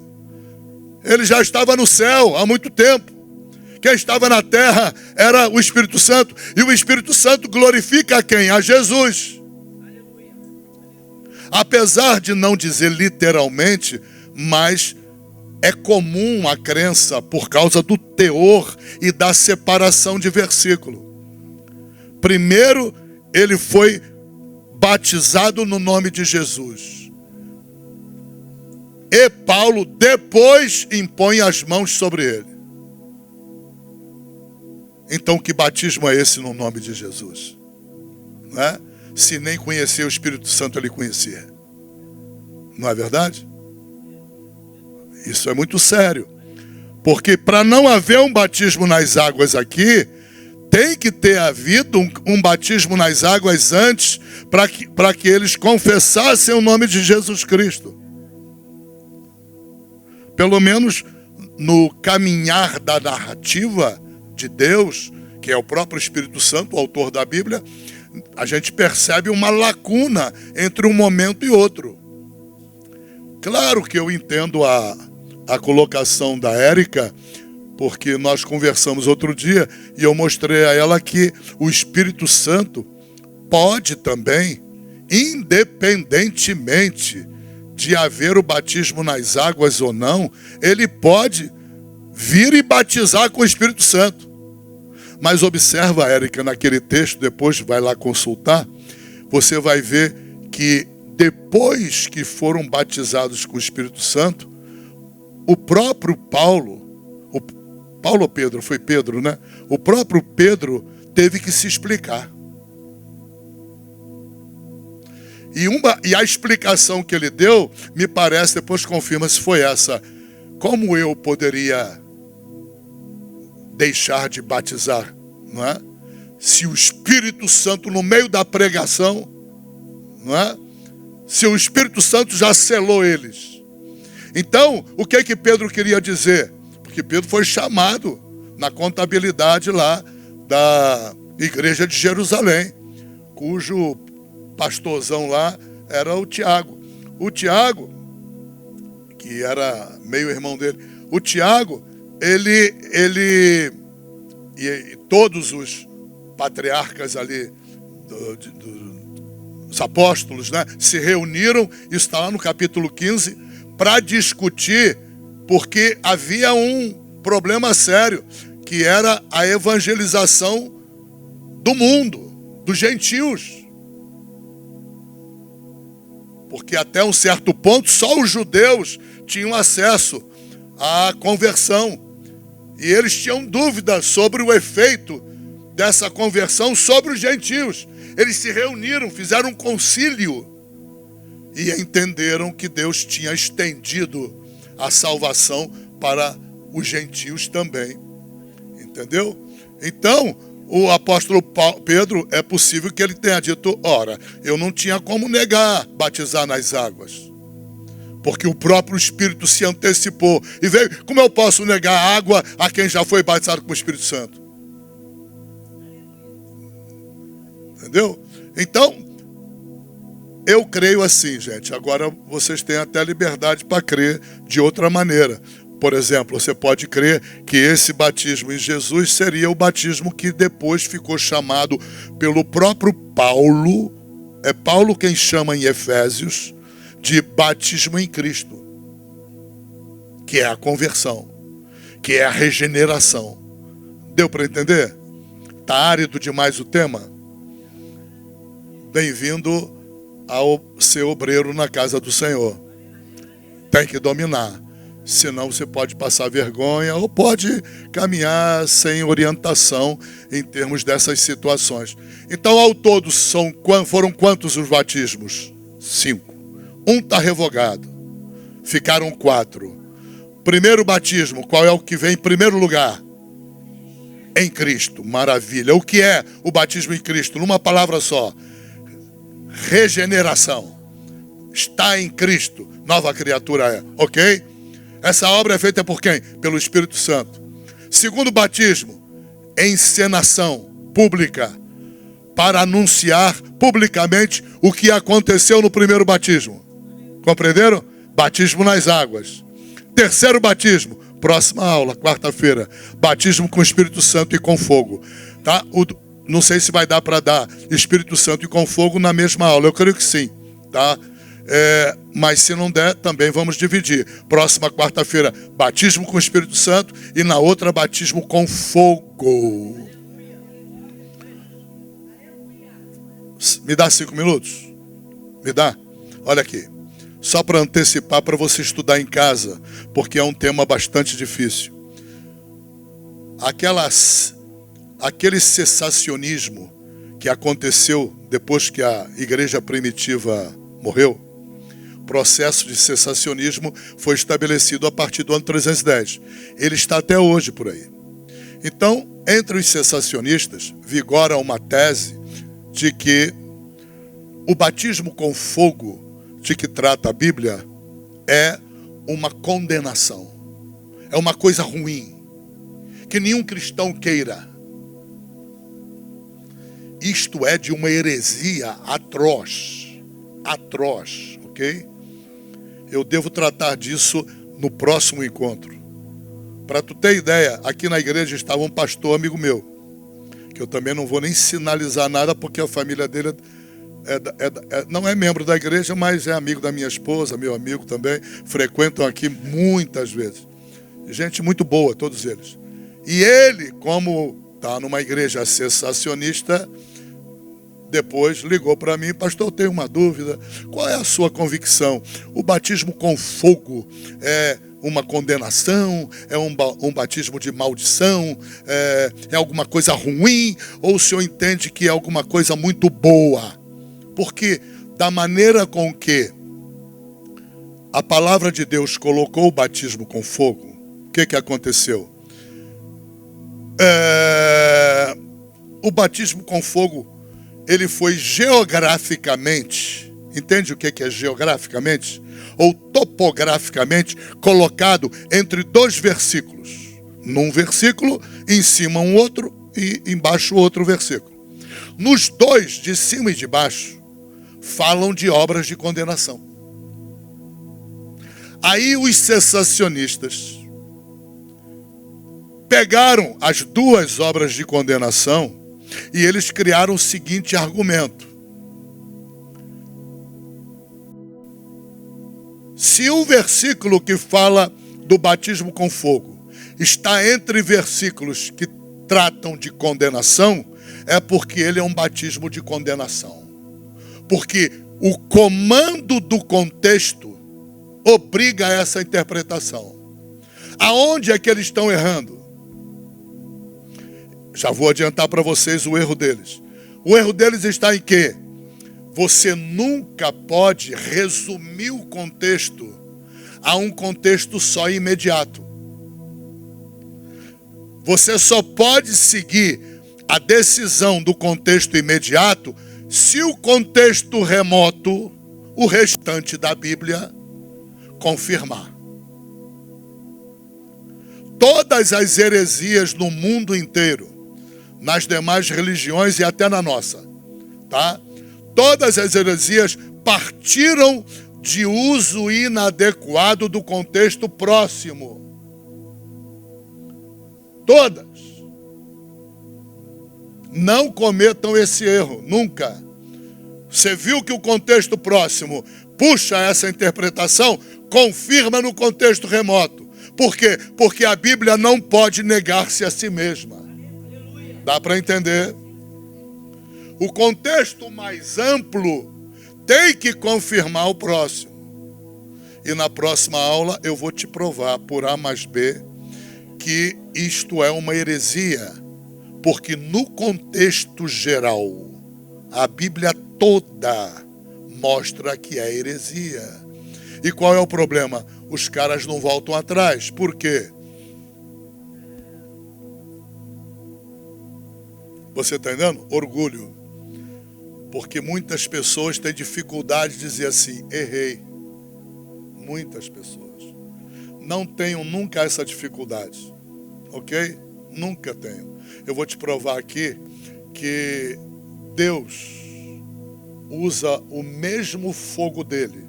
Ele já estava no céu há muito tempo. Quem estava na terra era o Espírito Santo. E o Espírito Santo glorifica a quem? A Jesus. Apesar de não dizer literalmente, mas é comum a crença por causa do teor e da separação de versículo. Primeiro, ele foi batizado no nome de Jesus. E Paulo depois impõe as mãos sobre ele. Então, que batismo é esse no nome de Jesus? Não é? Se nem conhecia o Espírito Santo, ele conhecia. Não é verdade? Isso é muito sério. Porque para não haver um batismo nas águas aqui, tem que ter havido um batismo nas águas antes, para que eles confessassem o nome de Jesus Cristo. Pelo menos no caminhar da narrativa de Deus, que é o próprio Espírito Santo, o autor da Bíblia, a gente percebe uma lacuna entre um momento e outro. Claro que eu entendo a colocação da Érica, porque nós conversamos outro dia e eu mostrei a ela que o Espírito Santo pode também, independentemente de haver o batismo nas águas ou não, ele pode vir e batizar com o Espírito Santo. Mas observa, Érica, naquele texto, depois vai lá consultar, você vai ver que depois que foram batizados com o Espírito Santo, o próprio Paulo ou Pedro, foi Pedro, né? O próprio Pedro teve que se explicar. E a explicação que ele deu, me parece, depois confirma se foi essa. Como eu poderia deixar de batizar, não é? Se o Espírito Santo, no meio da pregação, não é? Se o Espírito Santo já selou eles. Então, o que é que Pedro queria dizer? Porque Pedro foi chamado na contabilidade lá da igreja de Jerusalém, cujo pastorzão lá era o Tiago. O Tiago, que era meio irmão dele, o Tiago, ele e todos os patriarcas ali, os apóstolos, né, se reuniram, isso está lá no capítulo 15, para discutir, porque havia um problema sério, que era a evangelização do mundo, dos gentios. Porque até um certo ponto, só os judeus tinham acesso à conversão. E eles tinham dúvidas sobre o efeito dessa conversão sobre os gentios. Eles se reuniram, fizeram um concílio e entenderam que Deus tinha estendido a salvação para os gentios também. Entendeu? Então, o apóstolo Pedro, é possível que ele tenha dito, ora, eu não tinha como negar batizar nas águas, porque o próprio Espírito se antecipou e veio. Como eu posso negar água a quem já foi batizado com o Espírito Santo? Entendeu? Então, eu creio assim, gente. Agora vocês têm até liberdade para crer de outra maneira. Por exemplo, você pode crer que esse batismo em Jesus seria o batismo que depois ficou chamado pelo próprio Paulo. É Paulo quem chama em Efésios de batismo em Cristo, que é a conversão, que é a regeneração. Deu para entender? Está árido demais o tema? Bem-vindo ao ser obreiro na casa do Senhor. Tem que dominar. Senão você pode passar vergonha ou pode caminhar sem orientação em termos dessas situações. Então, ao todo, foram quantos os batismos? 5. Um está revogado. Ficaram 4. Primeiro batismo, qual é o que vem em primeiro lugar? Em Cristo. Maravilha. O que é o batismo em Cristo? Numa palavra só. Regeneração. Está em Cristo. Nova criatura é. Ok? Essa obra é feita por quem? Pelo Espírito Santo. Segundo batismo, encenação pública, para anunciar publicamente o que aconteceu no primeiro batismo. Compreenderam? Batismo nas águas. Terceiro batismo, próxima aula, quarta-feira, batismo com o Espírito Santo e com fogo. Tá? Não sei se vai dar para dar Espírito Santo e com fogo na mesma aula, eu creio que sim. Tá? Mas se não der, também vamos dividir. Próxima quarta-feira, batismo com o Espírito Santo e na outra, batismo com fogo. Me dá 5 minutos? Me dá? Olha aqui. Só para antecipar, para você estudar em casa, porque é um tema bastante difícil. Aquele cessacionismo que aconteceu depois que a igreja primitiva morreu, o processo de cessacionismo foi estabelecido a partir do ano 310. Ele está até hoje por aí. Então, entre os cessacionistas, vigora uma tese de que o batismo com fogo de que trata a Bíblia é uma condenação. É uma coisa ruim, que nenhum cristão queira. Isto é de uma heresia atroz. Atroz, ok? Eu devo tratar disso no próximo encontro. Para tu ter ideia, aqui na igreja estava um pastor amigo meu, que eu também não vou nem sinalizar nada, porque a família dele não é membro da igreja, mas é amigo da minha esposa, meu amigo também, frequentam aqui muitas vezes. Gente muito boa, todos eles. E ele, como está numa igreja cessacionista, depois ligou para mim: pastor, eu tenho uma dúvida, qual é a sua convicção? O batismo com fogo é uma condenação, é um batismo de maldição, é alguma coisa ruim, ou o senhor entende que é alguma coisa muito boa? Porque da maneira com que a palavra de Deus colocou o batismo com fogo, o que aconteceu? O batismo com fogo, ele foi geograficamente, entende o que é geograficamente? Ou topograficamente colocado entre dois versículos. Num versículo, em cima um outro e embaixo outro versículo. Nos dois, de cima e de baixo, falam de obras de condenação. Aí os cessacionistas pegaram as duas obras de condenação e eles criaram o seguinte argumento: se um versículo que fala do batismo com fogo está entre versículos que tratam de condenação, é porque ele é um batismo de condenação. Porque o comando do contexto obriga a essa interpretação. Aonde é que eles estão errando? Já vou adiantar para vocês o erro deles. O erro deles está em quê? Você nunca pode resumir o contexto a um contexto só imediato. Você só pode seguir a decisão do contexto imediato se o contexto remoto, o restante da Bíblia, confirmar. Todas as heresias no mundo inteiro, nas demais religiões e até na nossa, tá? Todas as heresias partiram de uso inadequado do contexto próximo. Todas. Não cometam esse erro, nunca. Você viu que o contexto próximo puxa essa interpretação, confirma no contexto remoto. Por quê? Porque a Bíblia não pode negar-se a si mesma. Dá para entender? O contexto mais amplo tem que confirmar o próximo. E na próxima aula eu vou te provar por A mais B que isto é uma heresia. Porque no contexto geral, a Bíblia toda mostra que é heresia. E qual é o problema? Os caras não voltam atrás. Por quê? Você está entendendo? Orgulho. Porque muitas pessoas têm dificuldade de dizer assim, errei. Muitas pessoas. Não tenho nunca essa dificuldade. Ok? Nunca tenho. Eu vou te provar aqui que Deus usa o mesmo fogo dele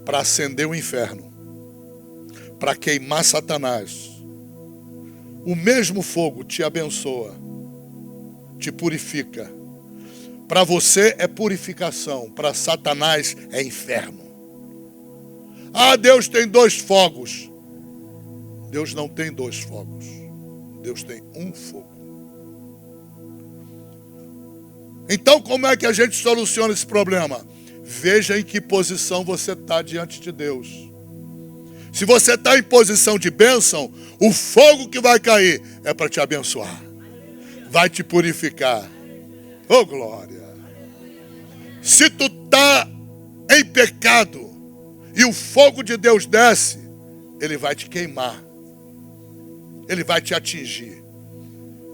para acender o inferno, para queimar Satanás. O mesmo fogo te abençoa, te purifica. Para você é purificação, para Satanás é inferno. Ah, Deus tem dois fogos. Deus não tem dois fogos. Deus tem um fogo. Então, como é que a gente soluciona esse problema? Veja em que posição você está diante de Deus. Se você está em posição de bênção, o fogo que vai cair é para te abençoar. Vai te purificar. Oh, glória! Se tu está em pecado e o fogo de Deus desce, ele vai te queimar. Ele vai te atingir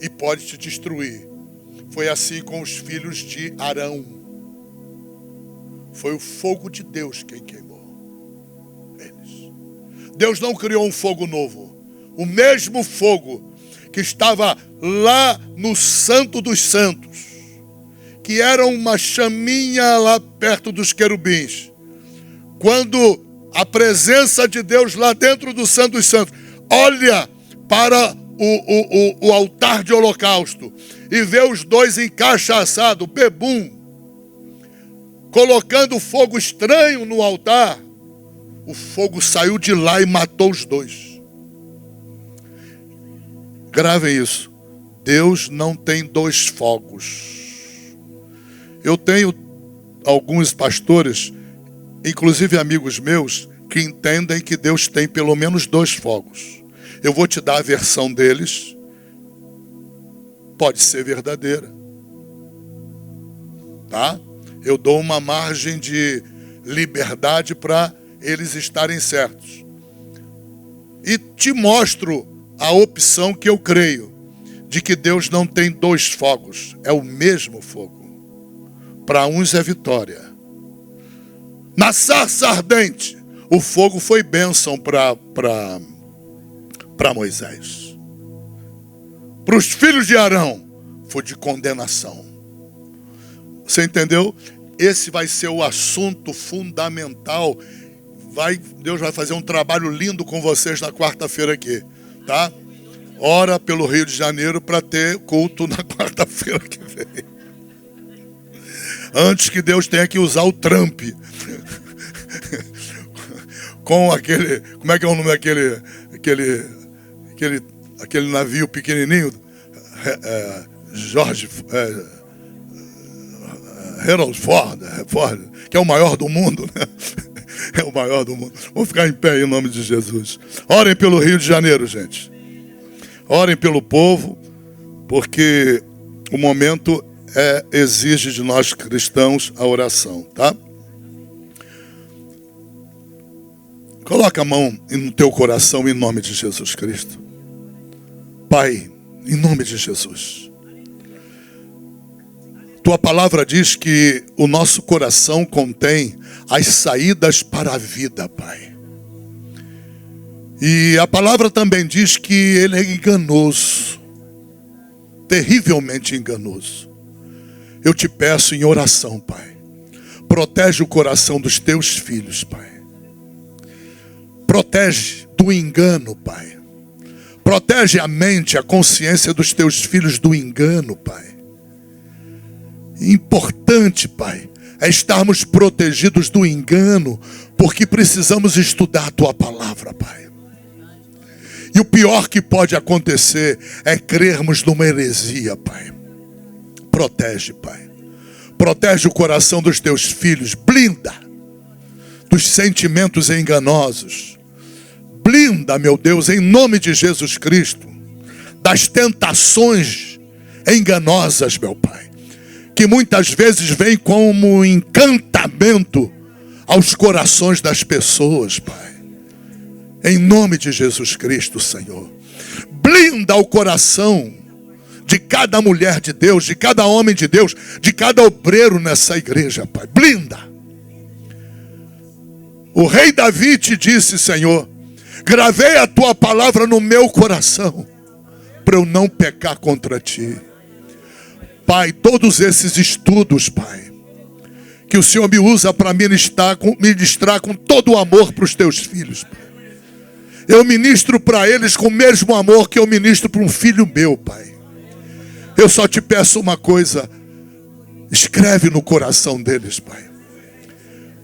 e pode te destruir. Foi assim com os filhos de Arão. Foi o fogo de Deus quem queimou eles. Deus não criou um fogo novo. O mesmo fogo que estava lá no Santo dos Santos, que era uma chaminha lá perto dos querubins. Quando a presença de Deus lá dentro do Santo dos Santos olha para o altar de holocausto e vê os dois encaixaçados, bebum, colocando fogo estranho no altar, o fogo saiu de lá e matou os dois. Gravem isso. Deus não tem dois fogos. Eu tenho alguns pastores, inclusive amigos meus, que entendem que Deus tem pelo menos dois fogos. Eu vou te dar a versão deles. Pode ser verdadeira. Tá? eu dou uma margem de liberdade para eles estarem certos. E te mostro a opção que eu creio, de que Deus não tem dois fogos, é o mesmo fogo. Para uns é vitória. Na sarça ardente, o fogo foi bênção para Moisés. Para os filhos de Arão, foi de condenação. Você entendeu? Esse vai ser o assunto fundamental. Deus vai fazer um trabalho lindo com vocês na quarta-feira aqui, tá? Ora pelo Rio de Janeiro para ter culto na quarta-feira que vem. Antes que Deus tenha que usar o Trump. Com aquele... Como é que é o nome daquele... Aquele navio pequenininho? Harold Ford, que é o maior do mundo, né? É o maior do mundo. Vamos ficar em pé em nome de Jesus. Orem pelo Rio de Janeiro, gente. Orem pelo povo, porque o momento exige de nós cristãos a oração, tá? Coloca a mão no teu coração em nome de Jesus Cristo. Pai, em nome de Jesus. Tua palavra diz que o nosso coração contém as saídas para a vida, Pai. E a palavra também diz que ele é enganoso, terrivelmente enganoso. Eu te peço em oração, Pai, protege o coração dos teus filhos, Pai. Protege do engano, Pai. Protege a mente, a consciência dos teus filhos do engano, Pai. Importante, Pai, é estarmos protegidos do engano, porque precisamos estudar a Tua palavra, Pai. E o pior que pode acontecer é crermos numa heresia, Pai. Protege, Pai. Protege o coração dos Teus filhos, blinda dos sentimentos enganosos. Blinda, meu Deus, em nome de Jesus Cristo, das tentações enganosas, meu Pai, que muitas vezes vem como encantamento aos corações das pessoas, Pai. Em nome de Jesus Cristo, Senhor. Blinda o coração de cada mulher de Deus, de cada homem de Deus, de cada obreiro nessa igreja, Pai. Blinda. O rei Davi te disse, Senhor, gravei a Tua palavra no meu coração, para eu não pecar contra Ti. Pai, todos esses estudos, Pai, que o Senhor me usa para ministrar com todo o amor para os Teus filhos, Pai. Eu ministro para eles com o mesmo amor que eu ministro para um filho meu, Pai. Eu só te peço uma coisa, escreve no coração deles, Pai,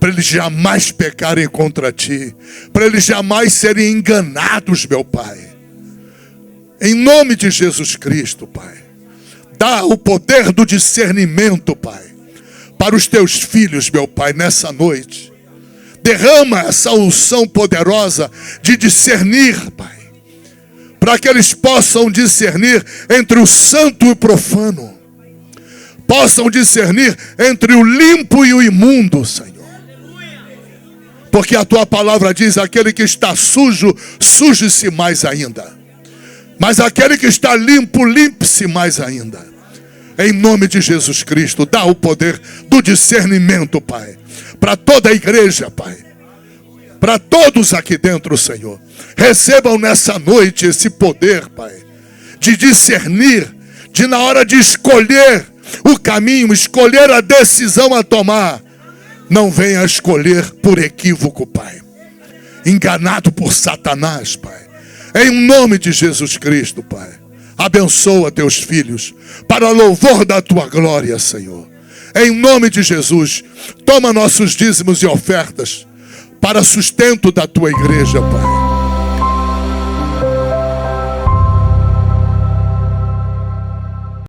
para eles jamais pecarem contra Ti, para eles jamais serem enganados, meu Pai. Em nome de Jesus Cristo, Pai. Dá o poder do discernimento, Pai, para os Teus filhos, meu Pai, nessa noite. Derrama essa unção poderosa de discernir, Pai, para que eles possam discernir entre o santo e o profano. Possam discernir entre o limpo e o imundo, Senhor. Porque a Tua palavra diz, aquele que está sujo, suje-se mais ainda. Mas aquele que está limpo, limpe-se mais ainda. Em nome de Jesus Cristo, dá o poder do discernimento, Pai, para toda a igreja, Pai, para todos aqui dentro, Senhor. Recebam nessa noite esse poder, Pai, de discernir, de na hora de escolher o caminho, escolher a decisão a tomar, não venha escolher por equívoco, Pai, enganado por Satanás, Pai. Em nome de Jesus Cristo, Pai. Abençoa Teus filhos, para louvor da Tua glória, Senhor. Em nome de Jesus, toma nossos dízimos e ofertas, para sustento da Tua igreja, Pai.